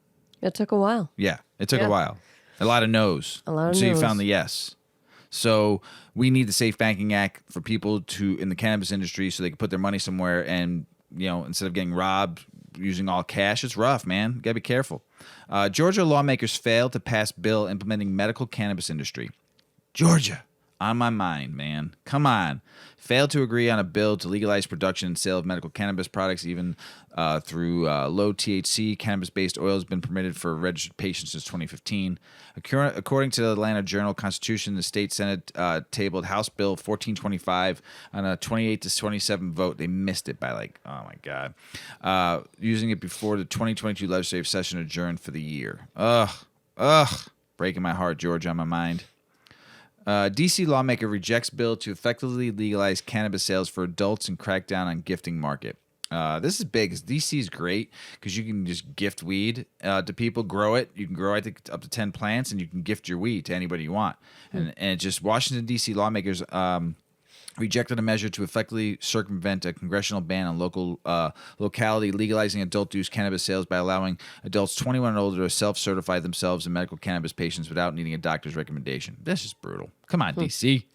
It took a while. Yeah, it took a while. A lot of no's. So you found the yes. So we need the Safe Banking Act for people in the cannabis industry so they can put their money somewhere and, instead of getting robbed using all cash. It's rough, man. Got to be careful. Georgia lawmakers failed to pass bill implementing medical cannabis industry. Georgia, on my mind, man. Come on. Failed to agree on a bill to legalize production and sale of medical cannabis products, even through low THC. Cannabis-based oil has been permitted for registered patients since 2015. According to the Atlanta Journal-Constitution, the state Senate tabled House Bill 1425 on a 28-27 vote. They missed it by oh my God. Using it before the 2022 legislative session adjourned for the year. Ugh. Breaking my heart, Georgia, on my mind. D.C. lawmaker rejects bill to effectively legalize cannabis sales for adults and crack down on gifting market. This is big. D.C. is great because you can just gift weed to people, grow it. You can grow, I think, up to 10 plants, and you can gift your weed to anybody you want. And just Washington, D.C. lawmakers rejected a measure to effectively circumvent a congressional ban on locality legalizing adult-use cannabis sales by allowing adults 21 and older to self-certify themselves as medical cannabis patients without needing a doctor's recommendation. That's just brutal. Come on, D.C.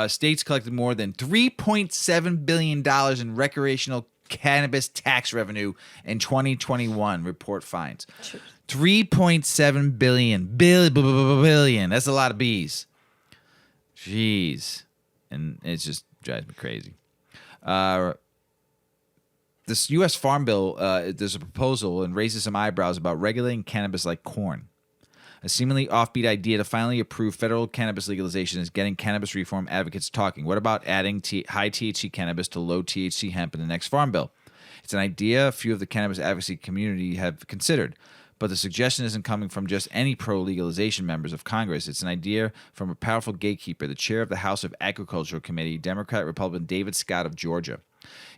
States collected more than $3.7 billion in recreational cannabis tax revenue in 2021, report finds. 3.7 billion. That's a lot of B's. Jeez. And it just drives me crazy. This U.S. Farm Bill, there's a proposal and raises some eyebrows about regulating cannabis like corn. A seemingly offbeat idea to finally approve federal cannabis legalization is getting cannabis reform advocates talking. What about adding high THC cannabis to low THC hemp in the next Farm Bill? It's an idea a few of the cannabis advocacy community have considered. But the suggestion isn't coming from just any pro-legalization members of Congress. It's an idea from a powerful gatekeeper, the chair of the House of Agriculture Committee, Democrat-Republican David Scott of Georgia.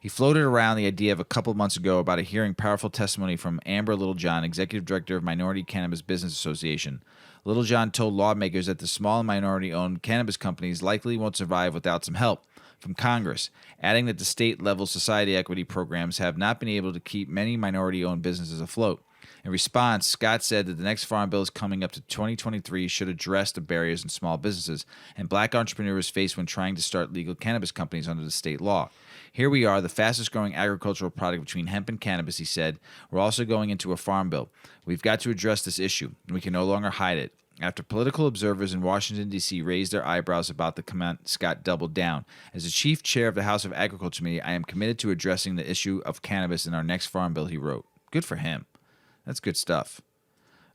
He floated around the idea of a couple months ago about a hearing powerful testimony from Amber Littlejohn, executive director of Minority Cannabis Business Association. Littlejohn told lawmakers that the small and minority-owned cannabis companies likely won't survive without some help from Congress, adding that the state-level society equity programs have not been able to keep many minority-owned businesses afloat. In response, Scott said that the next farm bill is coming up to 2023 should address the barriers in small businesses and black entrepreneurs face when trying to start legal cannabis companies under the state law. Here we are, the fastest growing agricultural product between hemp and cannabis, he said. We're also going into a farm bill. We've got to address this issue, and we can no longer hide it. After political observers in Washington, D.C. raised their eyebrows about the comment, Scott doubled down. As the chief chair of the House of Agriculture Committee, I am committed to addressing the issue of cannabis in our next farm bill, he wrote. Good for him. That's good stuff.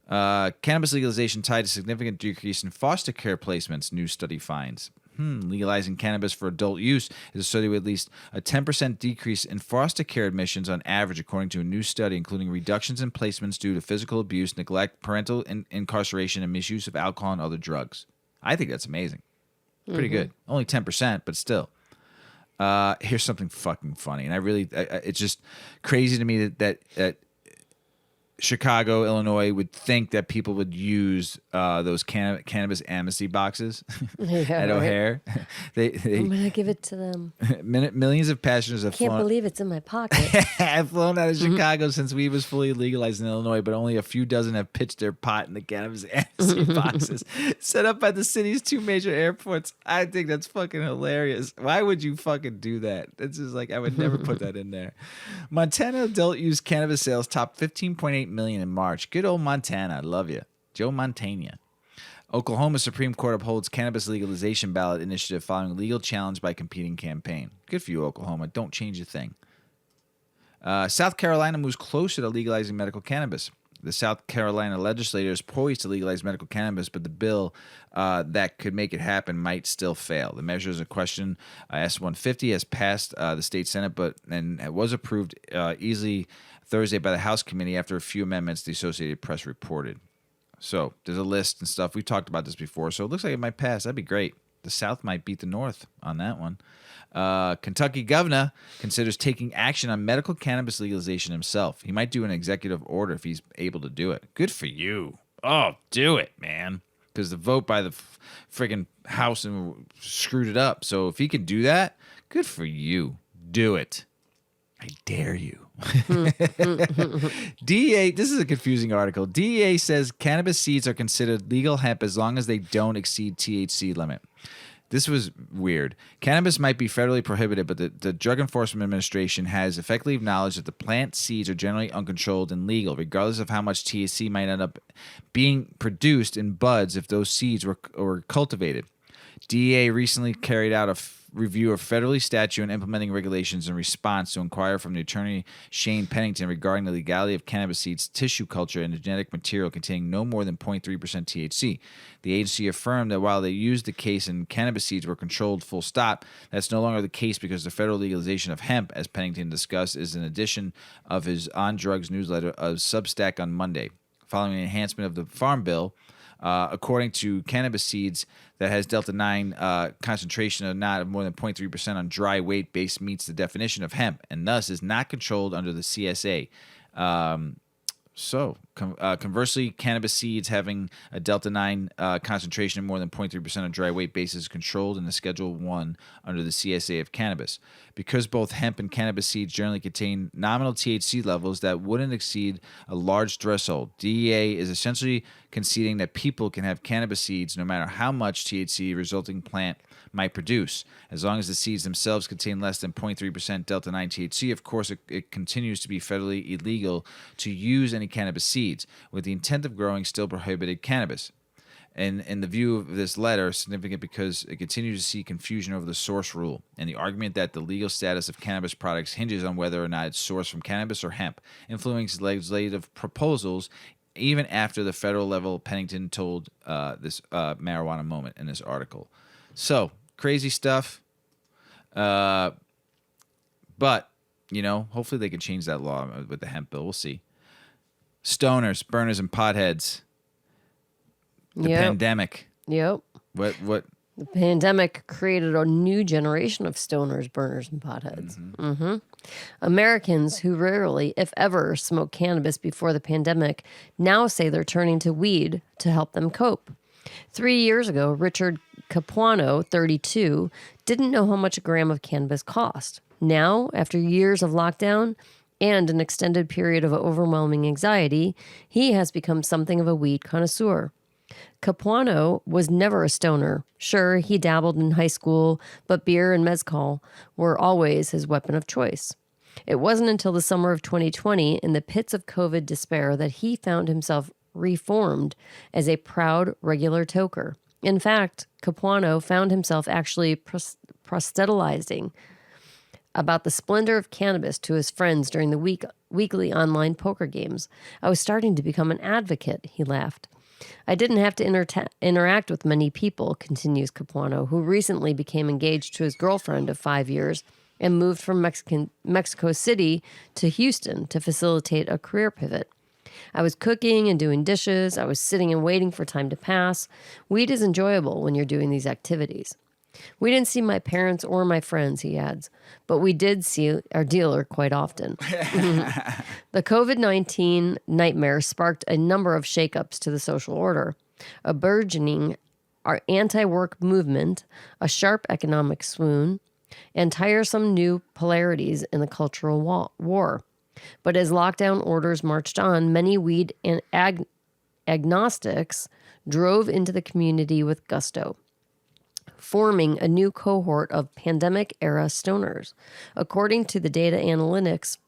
Cannabis legalization tied to significant decrease in foster care placements, new study finds. Legalizing cannabis for adult use is associated with at least a 10% decrease in foster care admissions on average, according to a new study, including reductions in placements due to physical abuse, neglect, parental incarceration, and misuse of alcohol and other drugs. I think that's amazing. Pretty good. Only 10%, but still. Here's something fucking funny, and it's just crazy to me that Chicago, Illinois would think that people would use those cannabis amnesty boxes at O'Hare. I'm gonna give it to them. Millions of passengers have Can't flown. believe it's in my pocket. Have flown out of Chicago since weed was fully legalized in Illinois, but only a few dozen have pitched their pot in the cannabis amnesty boxes set up by the city's 2 major airports. I think that's fucking hilarious. Why would you fucking do that? It's just like, I would never put that in there. Montana adult use cannabis sales topped 15.8 million in March. Good old Montana. I love you. Joe Montana. Oklahoma Supreme Court upholds cannabis legalization ballot initiative following legal challenge by competing campaign. Good for you, Oklahoma. Don't change a thing. South Carolina moves closer to legalizing medical cannabis. The South Carolina legislature is poised to legalize medical cannabis, but the bill that could make it happen might still fail. The measure is a question. S-150 has passed the state Senate, and it was approved easily Thursday by the House committee after a few amendments, the Associated Press reported. So there's a list and stuff. We've talked about this before, so it looks like it might pass. That'd be great. The South might beat the North on that one. Kentucky governor considers taking action on medical cannabis legalization himself. He might do an executive order if he's able to do it. Good for you. Oh, do it, man. Because the vote by the friggin' House screwed it up. So if he can do that, good for you. Do it. I dare you. DEA, this is a confusing article. DEA says cannabis seeds are considered legal hemp as long as they don't exceed THC limit. This was weird. Cannabis might be federally prohibited, but the Drug Enforcement Administration has effectively acknowledged that the plant seeds are generally uncontrolled and legal, regardless of how much THC might end up being produced in buds if those seeds were cultivated. DEA recently carried out a review of federally statute and implementing regulations in response to inquire from the attorney Shane Pennington regarding the legality of cannabis seeds, tissue culture, and genetic material containing no more than 0.3% THC. The agency affirmed that while they used the case and cannabis seeds were controlled full stop, that's no longer the case because the federal legalization of hemp, as Pennington discussed, is an edition of his On Drugs newsletter of Substack on Monday. Following the enhancement of the Farm Bill, according to cannabis seeds that has Delta-9 concentration of not more than 0.3% on dry weight-based meets the definition of hemp and thus is not controlled under the CSA. Conversely, cannabis seeds having a Delta-9 concentration of more than 0.3% on dry weight basis is controlled in the Schedule 1 under the CSA of cannabis. Because both hemp and cannabis seeds generally contain nominal THC levels that wouldn't exceed a large threshold, DEA is essentially conceding that people can have cannabis seeds no matter how much THC resulting plant might produce. As long as the seeds themselves contain less than 0.3% Delta-9 THC, of course, it continues to be federally illegal to use any cannabis seeds, with the intent of growing still prohibited cannabis. And in the view of this letter, significant because it continues to see confusion over the source rule and the argument that the legal status of cannabis products hinges on whether or not it's sourced from cannabis or hemp, influencing legislative proposals even after the federal level. Pennington told this marijuana moment in this article. So, crazy stuff. But, hopefully they can change that law with the hemp bill. We'll see. Stoners, burners, and potheads. The pandemic. Yep. What? The pandemic created a new generation of stoners, burners, and potheads. Americans who rarely, if ever, smoked cannabis before the pandemic now say they're turning to weed to help them cope. 3 years ago, Richard Capuano, 32, didn't know how much a gram of cannabis cost. Now, after years of lockdown and an extended period of overwhelming anxiety, he has become something of a weed connoisseur. Capuano was never a stoner. Sure, he dabbled in high school, but beer and mezcal were always his weapon of choice. It wasn't until the summer of 2020, in the pits of COVID despair, that he found himself reformed as a proud regular toker. In fact, Capuano found himself actually proselytizing about the splendor of cannabis to his friends during the weekly online poker games. I was starting to become an advocate, he laughed. I didn't have to interact with many people, continues Capuano, who recently became engaged to his girlfriend of 5 years and moved from Mexico City to Houston to facilitate a career pivot. I was cooking and doing dishes. I was sitting and waiting for time to pass. Weed is enjoyable when you're doing these activities. We didn't see my parents or my friends, he adds, but we did see our dealer quite often. The COVID-19 nightmare sparked a number of shakeups to the social order, a burgeoning anti-work movement, a sharp economic swoon, and tiresome new polarities in the cultural war. But as lockdown orders marched on, many weed and agnostics drove into the community with gusto, forming a new cohort of pandemic-era stoners. According to the data analytics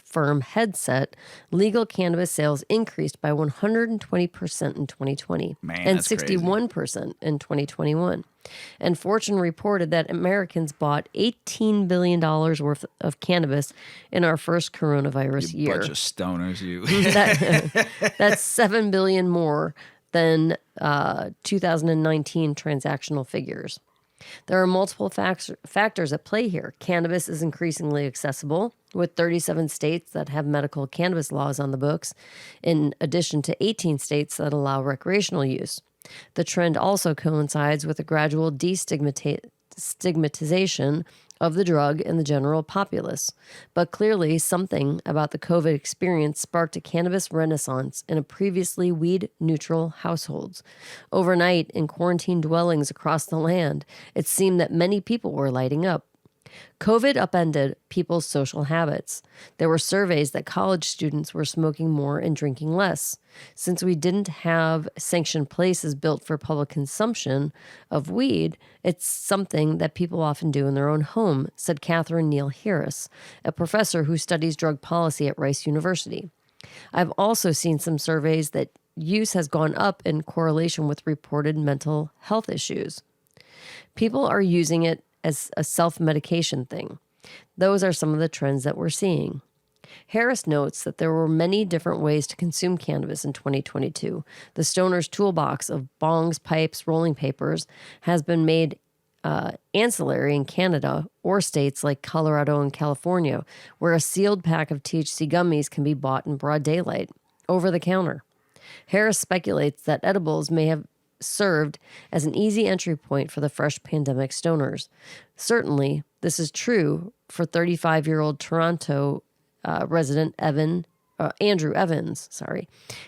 firm Headset, legal cannabis sales increased by 120% in 2020 and 61% in 2021. And Fortune reported that Americans bought $18 billion worth of cannabis in our first coronavirus year. Bunch of stoners, you. That's $7 billion more than 2019 transactional figures. There are multiple factors at play here. Cannabis is increasingly accessible, with 37 states that have medical cannabis laws on the books, in addition to 18 states that allow recreational use. The trend also coincides with a gradual destigmatization of the drug in the general populace. But clearly, something about the COVID experience sparked a cannabis renaissance in a previously weed-neutral households. Overnight, in quarantine dwellings across the land, it seemed that many people were lighting up. COVID upended people's social habits. There were surveys that college students were smoking more and drinking less. Since we didn't have sanctioned places built for public consumption of weed, it's something that people often do in their own home, said Catherine Neal Harris, a professor who studies drug policy at Rice University. I've also seen some surveys that use has gone up in correlation with reported mental health issues. People are using it as a self-medication thing. Those are some of the trends that we're seeing. Harris notes that there were many different ways to consume cannabis in 2022. The stoner's toolbox of bongs, pipes, rolling papers has been made ancillary in Canada or states like Colorado and California, where a sealed pack of THC gummies can be bought in broad daylight, over the counter. Harris speculates that edibles may have served as an easy entry point for the fresh pandemic stoners. Certainly, this is true for 35-year-old Toronto resident Andrew Evans.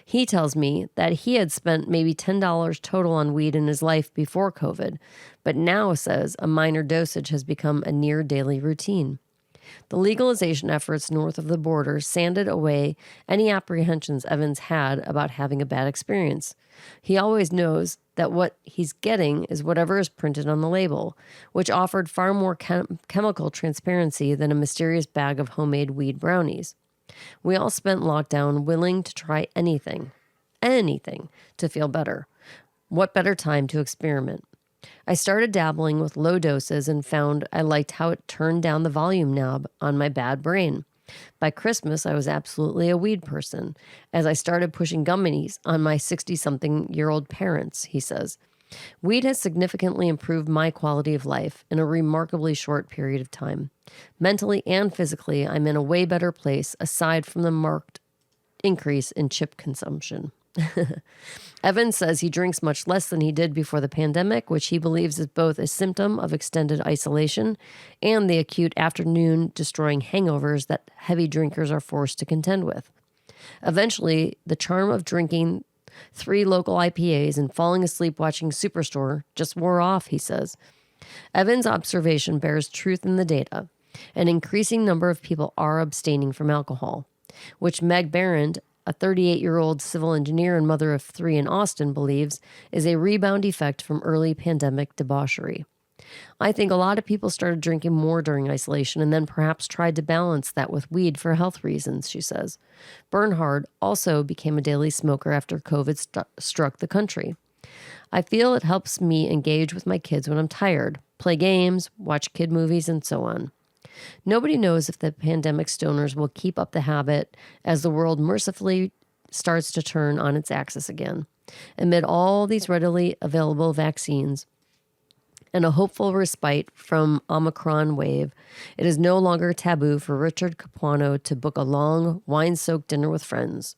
He tells me that he had spent maybe $10 total on weed in his life before COVID, but now says a minor dosage has become a near daily routine. The legalization efforts north of the border sanded away any apprehensions Evans had about having a bad experience. He always knows that what he's getting is whatever is printed on the label, which offered far more chemical transparency than a mysterious bag of homemade weed brownies. We all spent lockdown willing to try anything to feel better. What better time to experiment? I started dabbling with low doses and found I liked how it turned down the volume knob on my bad brain. By Christmas, I was absolutely a weed person, as I started pushing gummies on my 60-something-year-old parents, he says. Weed has significantly improved my quality of life in a remarkably short period of time. Mentally and physically, I'm in a way better place, aside from the marked increase in chip consumption. Evans says he drinks much less than he did before the pandemic, which he believes is both a symptom of extended isolation and the acute afternoon destroying hangovers that heavy drinkers are forced to contend with. Eventually, the charm of drinking 3 local IPAs and falling asleep watching Superstore just wore off, he says. Evans' observation bears truth in the data. An increasing number of people are abstaining from alcohol, which Meg Barron, a 38-year-old civil engineer and mother of 3 in Austin, believes is a rebound effect from early pandemic debauchery. I think a lot of people started drinking more during isolation and then perhaps tried to balance that with weed for health reasons, she says. Bernhard also became a daily smoker after COVID struck the country. I feel it helps me engage with my kids when I'm tired, play games, watch kid movies, and so on. Nobody knows if the pandemic stoners will keep up the habit as the world mercifully starts to turn on its axis again. Amid all these readily available vaccines and a hopeful respite from Omicron wave, it is no longer taboo for Richard Capuano to book a long, wine-soaked dinner with friends.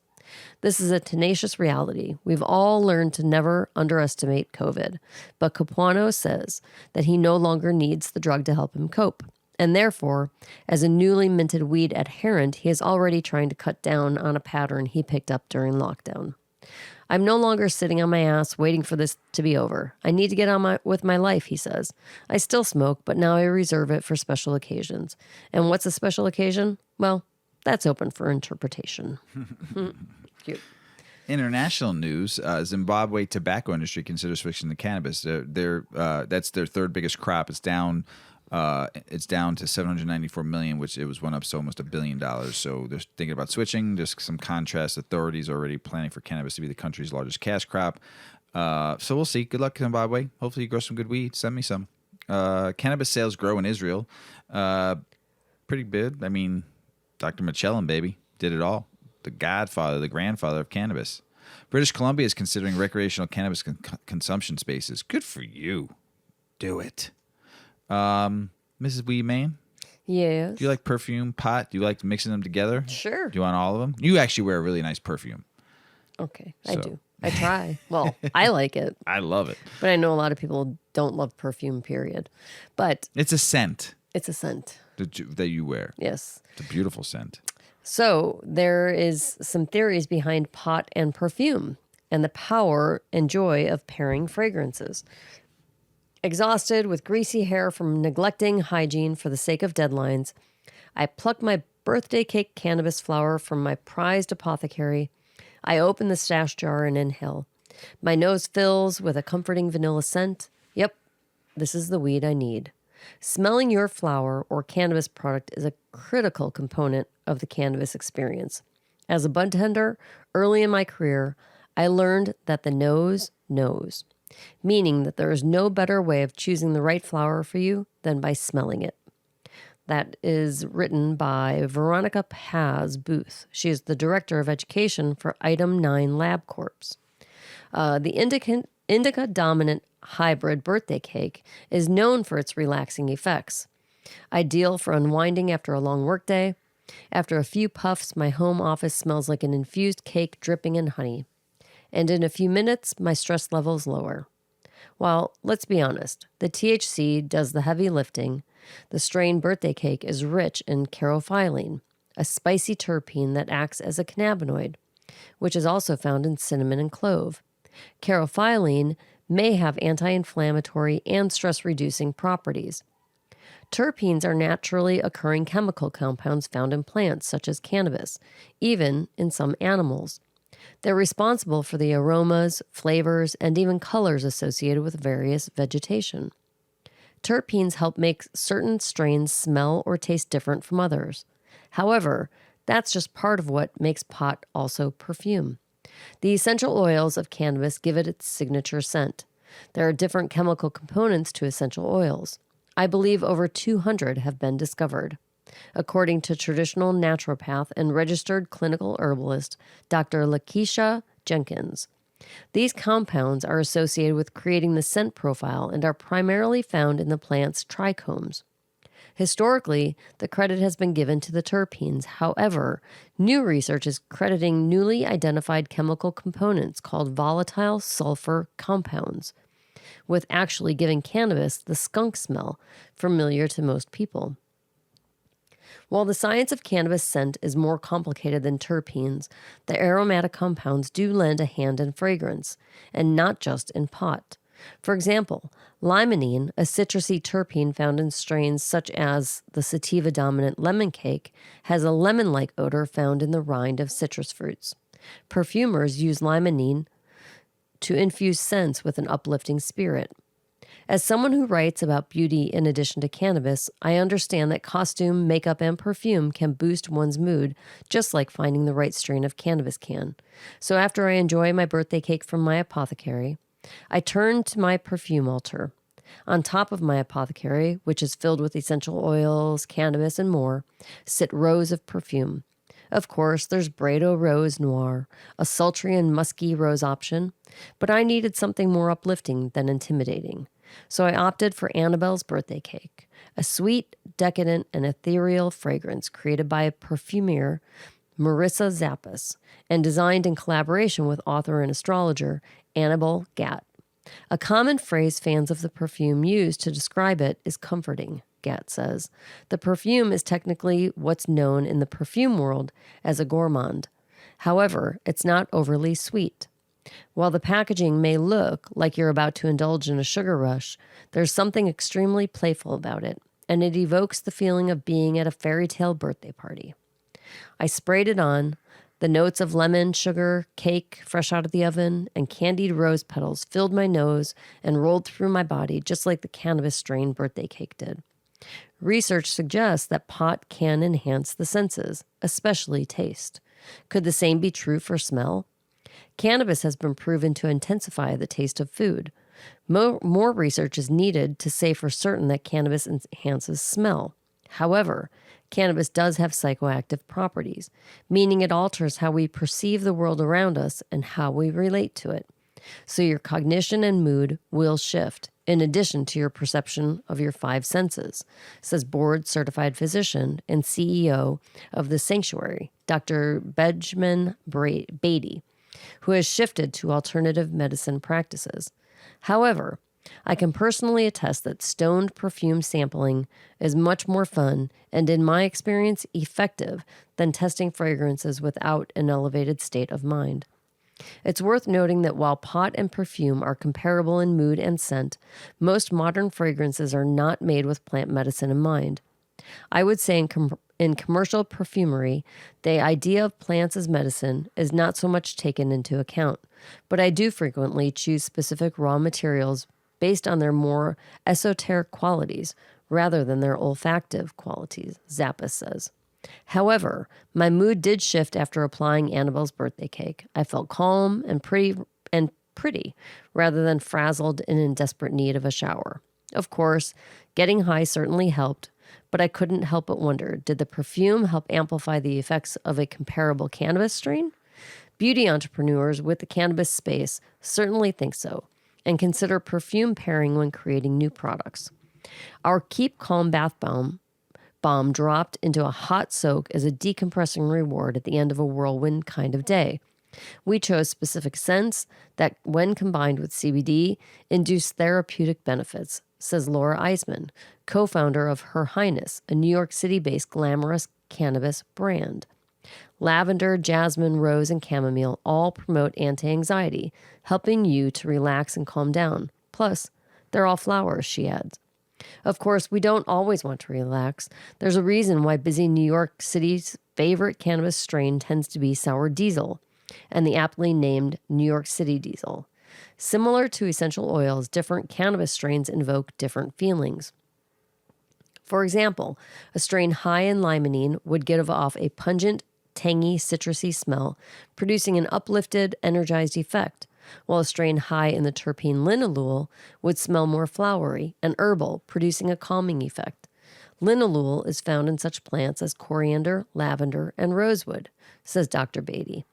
This is a tenacious reality. We've all learned to never underestimate COVID, but Capuano says that he no longer needs the drug to help him cope. And therefore, as a newly minted weed adherent, he is already trying to cut down on a pattern he picked up during lockdown. I'm no longer sitting on my ass waiting for this to be over. I need to get on with my life, he says. I still smoke, but now I reserve it for special occasions. And what's a special occasion? Well, that's open for interpretation. Cute. International news: Zimbabwe tobacco industry considers switching to cannabis. That's their third biggest crop. It's down. It's down to 794 million, which it went up to almost $1 billion. So they're thinking about switching. Just some contrast. Authorities are already planning for cannabis to be the country's largest cash crop. So we'll see. Good luck, Zimbabwe. Hopefully you grow some good weed. Send me some. Cannabis sales grow in Israel. Pretty big. I mean, Dr. Michelin, baby, did it all. The godfather, the grandfather of cannabis. British Columbia is considering recreational cannabis consumption spaces. Good for you. Do it. Mrs. Weedman? Yes. Do you like perfume, pot? Do you like mixing them together? Sure. Do you want all of them? You actually wear a really nice perfume. Okay, I do. I try. Well, I like it. I love it. But I know a lot of people don't love perfume, period. But it's a scent. It's a scent. That you wear. Yes. It's a beautiful scent. So there is some theories behind pot and perfume and the power and joy of pairing fragrances. Exhausted with greasy hair from neglecting hygiene for the sake of deadlines, I pluck my birthday cake cannabis flower from my prized apothecary. I open the stash jar and inhale. My nose fills with a comforting vanilla scent. Yep, this is the weed I need. Smelling your flower or cannabis product is a critical component of the cannabis experience. As a bud tender, early in my career, I learned that the nose knows, meaning that there is no better way of choosing the right flower for you than by smelling it. That is written by Veronica Paz Booth. She is the Director of Education for Item 9 Lab Corps. The indica dominant hybrid birthday cake is known for its relaxing effects. Ideal for unwinding after a long workday. After a few puffs, my home office smells like an infused cake dripping in honey. And in a few minutes, my stress levels lower. While, let's be honest, the THC does the heavy lifting, the strain birthday cake is rich in carophyllene, a spicy terpene that acts as a cannabinoid, which is also found in cinnamon and clove. Carophyllene may have anti-inflammatory and stress-reducing properties. Terpenes are naturally occurring chemical compounds found in plants, such as cannabis, even in some animals. They're responsible for the aromas, flavors, and even colors associated with various vegetation. Terpenes help make certain strains smell or taste different from others. However, that's just part of what makes pot also perfume. The essential oils of cannabis give it its signature scent. There are different chemical components to essential oils. I believe over 200 have been discovered. According to traditional naturopath and registered clinical herbalist Dr. Lakeisha Jenkins, these compounds are associated with creating the scent profile and are primarily found in the plant's trichomes. Historically, the credit has been given to the terpenes. However, new research is crediting newly identified chemical components called volatile sulfur compounds, with actually giving cannabis the skunk smell familiar to most people. While the science of cannabis scent is more complicated than terpenes, the aromatic compounds do lend a hand in fragrance, and not just in pot. For example, limonene, a citrusy terpene found in strains such as the sativa-dominant lemon cake, has a lemon-like odor found in the rind of citrus fruits. Perfumers use limonene to infuse scents with an uplifting spirit. As someone who writes about beauty in addition to cannabis, I understand that costume, makeup, and perfume can boost one's mood, just like finding the right strain of cannabis can. So after I enjoy my birthday cake from my apothecary, I turn to my perfume altar. On top of my apothecary, which is filled with essential oils, cannabis, and more, sit rows of perfume. Of course, there's Brado Rose Noir, a sultry and musky rose option, but I needed something more uplifting than intimidating. So I opted for Annabelle's Birthday Cake, a sweet, decadent, and ethereal fragrance created by perfumer Marissa Zappas and designed in collaboration with author and astrologer Annabelle Gatt. A common phrase fans of the perfume use to describe it is comforting, Gatt says. The perfume is technically what's known in the perfume world as a gourmand. However, it's not overly sweet. While the packaging may look like you're about to indulge in a sugar rush, there's something extremely playful about it, and it evokes the feeling of being at a fairy tale birthday party. I sprayed it on. The notes of lemon, sugar, cake, fresh out of the oven, and candied rose petals filled my nose and rolled through my body just like the cannabis strain birthday cake did. Research suggests that pot can enhance the senses, especially taste. Could the same be true for smell? Cannabis has been proven to intensify the taste of food. More research is needed to say for certain that cannabis enhances smell. However, cannabis does have psychoactive properties, meaning it alters how we perceive the world around us and how we relate to it. So your cognition and mood will shift, in addition to your perception of your five senses, says board-certified physician and CEO of The Sanctuary, Dr. Benjamin Beatty, who has shifted to alternative medicine practices. However, I can personally attest that stoned perfume sampling is much more fun and, in my experience, effective than testing fragrances without an elevated state of mind. It's worth noting that while pot and perfume are comparable in mood and scent, most modern fragrances are not made with plant medicine in mind. I would say in commercial perfumery, the idea of plants as medicine is not so much taken into account, but I do frequently choose specific raw materials based on their more esoteric qualities rather than their olfactive qualities, Zappas says. However, my mood did shift after applying Annabelle's Birthday Cake. I felt calm and pretty rather than frazzled and in desperate need of a shower. Of course, getting high certainly helped, but I couldn't help but wonder, did the perfume help amplify the effects of a comparable cannabis strain? Beauty entrepreneurs with the cannabis space certainly think so, and consider perfume pairing when creating new products. Our Keep Calm bath bomb dropped into a hot soak as a decompressing reward at the end of a whirlwind kind of day. We chose specific scents that, when combined with CBD, induce therapeutic benefits, says Laura Eisman, co-founder of Her Highness, a New York City-based glamorous cannabis brand. Lavender, jasmine, rose, and chamomile all promote anti-anxiety, helping you to relax and calm down. Plus, they're all flowers, she adds. Of course, we don't always want to relax. There's a reason why busy New York City's favorite cannabis strain tends to be sour diesel, and the aptly named New York City diesel. Similar to essential oils, different cannabis strains invoke different feelings. For example, a strain high in limonene would give off a pungent, tangy, citrusy smell, producing an uplifted, energized effect, while a strain high in the terpene linalool would smell more flowery and herbal, producing a calming effect. Linalool is found in such plants as coriander, lavender, and rosewood, says Dr. Beatty.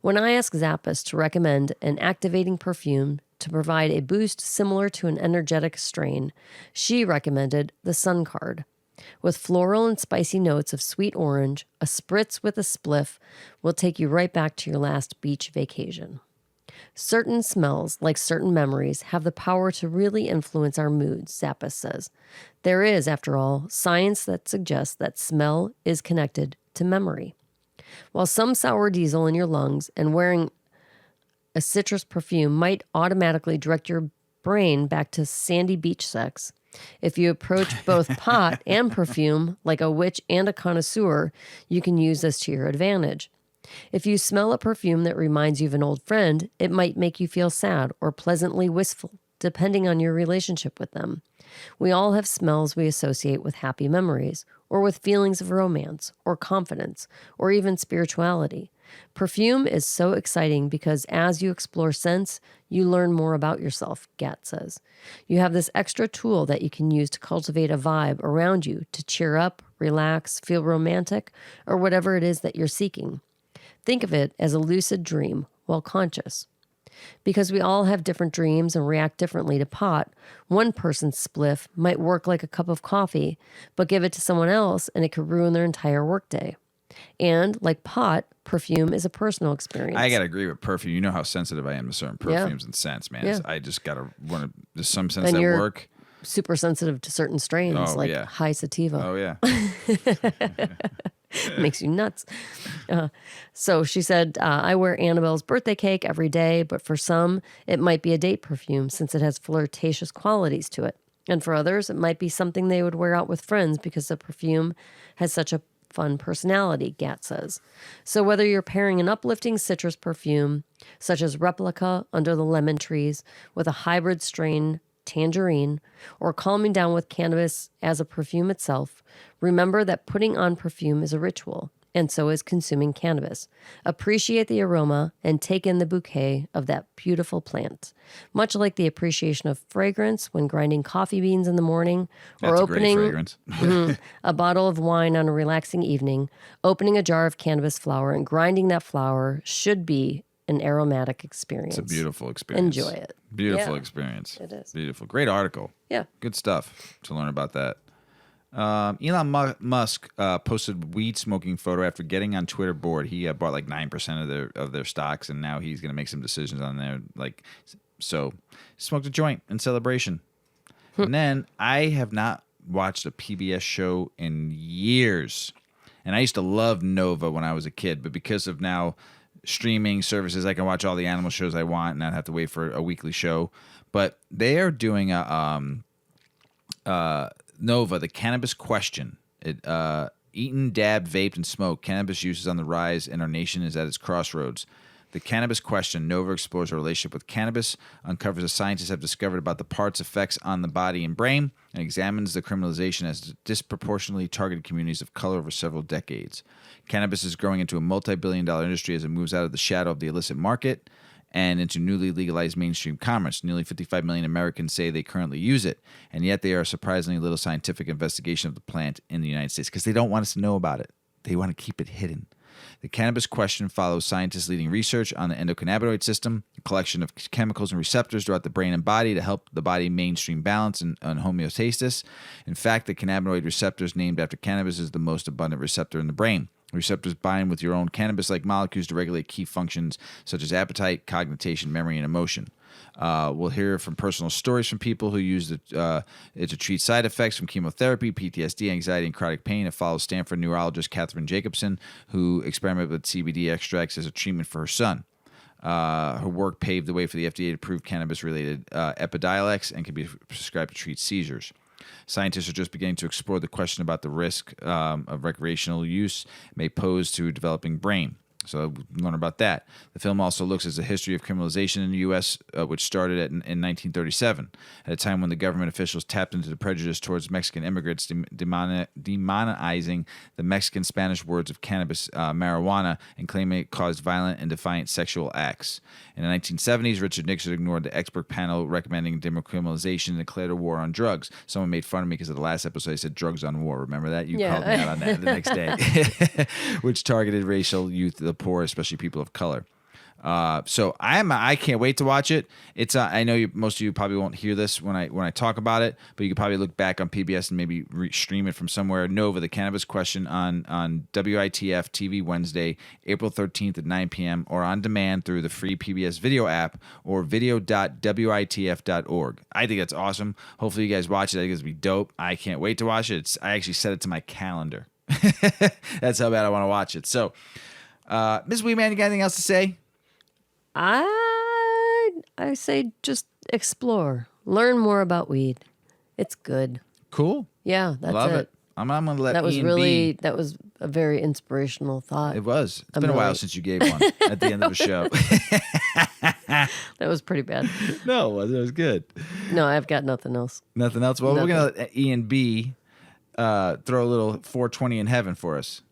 When I asked Zappas to recommend an activating perfume to provide a boost similar to an energetic strain, she recommended the Sun Card. With floral and spicy notes of sweet orange, a spritz with a spliff will take you right back to your last beach vacation. Certain smells, like certain memories, have the power to really influence our moods, Zappas says. There is, after all, science that suggests that smell is connected to memory. While some sour diesel in your lungs and wearing a citrus perfume might automatically direct your brain back to sandy beach sex, if you approach both pot and perfume like a witch and a connoisseur, you can use this to your advantage. If you smell a perfume that reminds you of an old friend, it might make you feel sad or pleasantly wistful, depending on your relationship with them. We all have smells we associate with happy memories, or with feelings of romance, or confidence, or even spirituality. Perfume is so exciting because as you explore scents, you learn more about yourself, Gat says. You have this extra tool that you can use to cultivate a vibe around you to cheer up, relax, feel romantic, or whatever it is that you're seeking. Think of it as a lucid dream while conscious. Because we all have different dreams and react differently to pot, one person's spliff might work like a cup of coffee, but give it to someone else and it could ruin their entire workday. And like pot, perfume is a personal experience. I gotta agree with perfume. You know how sensitive I am to certain perfumes and scents, man. Yeah. I just gotta want to. There's some scents that work. Super sensitive to certain strains, high sativa. Oh yeah. Makes you nuts. So she said, I wear Annabelle's birthday cake every day, but for some, it might be a date perfume since it has flirtatious qualities to it. And for others, it might be something they would wear out with friends because the perfume has such a fun personality, Gat says. So whether you're pairing an uplifting citrus perfume, such as Replica Under the Lemon Trees, with a hybrid strain, tangerine, or calming down with cannabis as a perfume itself, remember that putting on perfume is a ritual, and so is consuming cannabis. Appreciate the aroma and take in the bouquet of that beautiful plant. Much like the appreciation of fragrance when grinding coffee beans in the morning, or opening a bottle of wine on a relaxing evening, opening a jar of cannabis flower and grinding that flower should be an aromatic experience. It's a beautiful experience. Enjoy it. Beautiful experience. It is. Beautiful. Great article. Yeah. Good stuff to learn about that. Elon Musk posted weed smoking photo after getting on Twitter board. He bought like 9% of their stocks, and now he's going to make some decisions on there. So smoked a joint in celebration. And then I have not watched a PBS show in years. And I used to love Nova when I was a kid, but because of now streaming services, I can watch all the animal shows I want and not have to wait for a weekly show. But they are doing a Nova, the Cannabis Question. Eaten, dabbed, vaped, and smoked. Cannabis use is on the rise, and our nation is at its crossroads. The Cannabis Question. Nova explores a relationship with cannabis, uncovers what scientists have discovered about the part's effects on the body and brain, and examines the criminalization as disproportionately targeted communities of color over several decades. Cannabis is growing into a multi-billion-dollar industry as it moves out of the shadow of the illicit market and into newly legalized mainstream commerce. Nearly 55 million Americans say they currently use it, and yet there are surprisingly little scientific investigation of the plant in the United States because they don't want us to know about it. They want to keep it hidden. The Cannabis Question follows scientists leading research on the endocannabinoid system, a collection of chemicals and receptors throughout the brain and body to help the body mainstream balance and homeostasis. In fact, the cannabinoid receptors named after cannabis is the most abundant receptor in the brain. Receptors bind with your own cannabis-like molecules to regulate key functions such as appetite, cognition, memory, and emotion. We'll hear from personal stories from people who use it to treat side effects from chemotherapy, PTSD, anxiety, and chronic pain. It follows Stanford neurologist Catherine Jacobson, who experimented with CBD extracts as a treatment for her son. Her work paved the way for the FDA to approve cannabis-related Epidiolex and can be prescribed to treat seizures. Scientists are just beginning to explore the question about the risk of recreational use may pose to developing brain. So learn about that. The film also looks at the history of criminalization in the U.S., which started in 1937, at a time when the government officials tapped into the prejudice towards Mexican immigrants, demonizing the Mexican-Spanish words of cannabis, marijuana, and claiming it caused violent and defiant sexual acts. In the 1970s, Richard Nixon ignored the expert panel recommending decriminalization and declared a war on drugs. Someone made fun of me because of the last episode I said drugs on war. Remember that? You called me out on that the next day, which targeted racial youth, the poor, especially people of color. So I can't wait to watch it. It's I know most of you probably won't hear this when I talk about it, but you could probably look back on PBS and maybe stream it from somewhere. Nova, the Cannabis Question on WITF TV Wednesday, April 13th at 9 p.m. or on demand through the free PBS video app or video.witf.org. I think that's awesome. Hopefully you guys watch it. I think it's gonna be dope. I can't wait to watch it. I actually set it to my calendar. That's how bad I want to watch it. So, Ms. Weedman, you got anything else to say? I say just explore. Learn more about weed. It's good. Cool. Yeah, that's Love it. I'm going to let that was Ian really be. That was a very inspirational thought. It was. It's been a while since you gave one at the end of a show. That was pretty bad. No, it wasn't. It was good. No, I've got nothing else. Nothing else? Well, we're going to let Ian B throw a little 420 in heaven for us.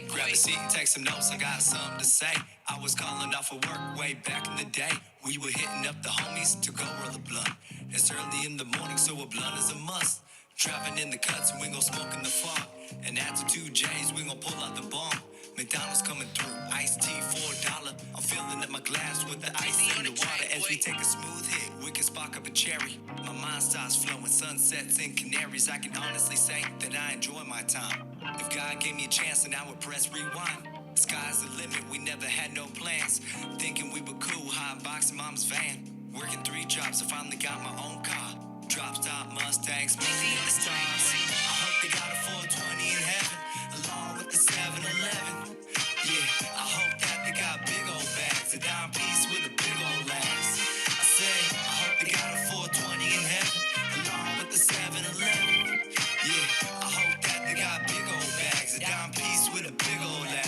Grab a seat and take some notes, I got something to say. I was calling off of work way back in the day. We were hitting up the homies to go roll a blunt. It's early in the morning, so a blunt is a must. Driving in the cuts and we gon' smoke in the fog. And after 2 J's, we gon' pull out the bomb. McDonald's coming through, iced tea $4. I'm filling up my glass with the ice and the water as we take a smooth hit. We can spark up a cherry. My mind starts flowing, sunsets and canaries. I can honestly say that I enjoy my time. If God gave me a chance, then I would press rewind. Sky's the limit, we never had no plans. Thinking we were cool, hot box in mom's van. Working 3 jobs, I finally got my own car. Drop top Mustangs, moving in the stars. I hope they got a 420 in heaven, along with the 7-Eleven. Yeah, I hope that they got big old bags, a dime piece with a big old last. I said, I hope they got a 420 in heaven, along with the 7-Eleven. Yeah, I hope that they got big old bags, a dime piece with a big old last.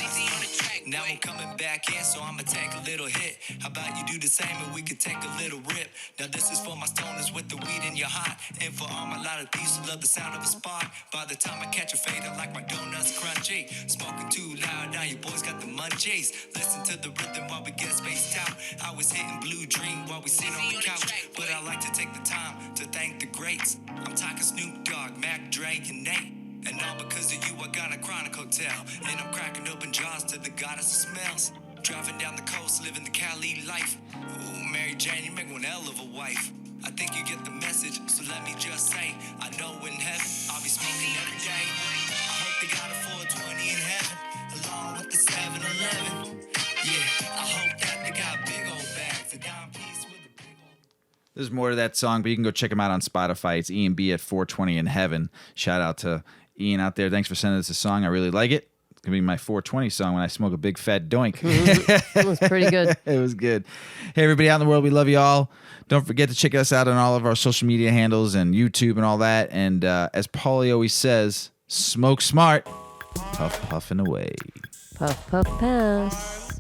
Now I'm coming back in, so I'ma take a little hit. How about you do the same and we could take a little rip? Now this is for my stoners with the weed in your heart, and for all my lot of thieves who love the sound of a spark. By the time I catch a fade, I like my donuts crunchy. Smoking too loud, now your boys got the munchies. Listen to the rhythm while we get spaced out. I was hitting Blue Dream while we sit on the couch, but I like to take the time to thank the greats. I'm talking Snoop Dogg, Mac Dre, and Nate. And all because of you, I got a Chronicles hotel. And I'm cracking open jars to the goddess of smells. Driving down the coast, living the Cali life. Ooh, Mary Jane, you make one hell of a wife. I think you get the message, so let me just say, I know in heaven, I'll be smoking every day. I hope they got a 420 in heaven, along with the 7-Eleven. Yeah, I hope that they got big old bags, a dime piece with a big old... There's more to that song, but you can go check them out on Spotify. It's E&B at 420 in heaven. Shout out to Ian out there. Thanks for sending us a song. I really like it. It's going to be my 420 song when I smoke a big fat doink. It was pretty good. It was good. Hey, everybody out in the world, we love you all. Don't forget to check us out on all of our social media handles and YouTube and all that. And as Paulie always says, smoke smart, puff puffing away. Puff, puff, pass.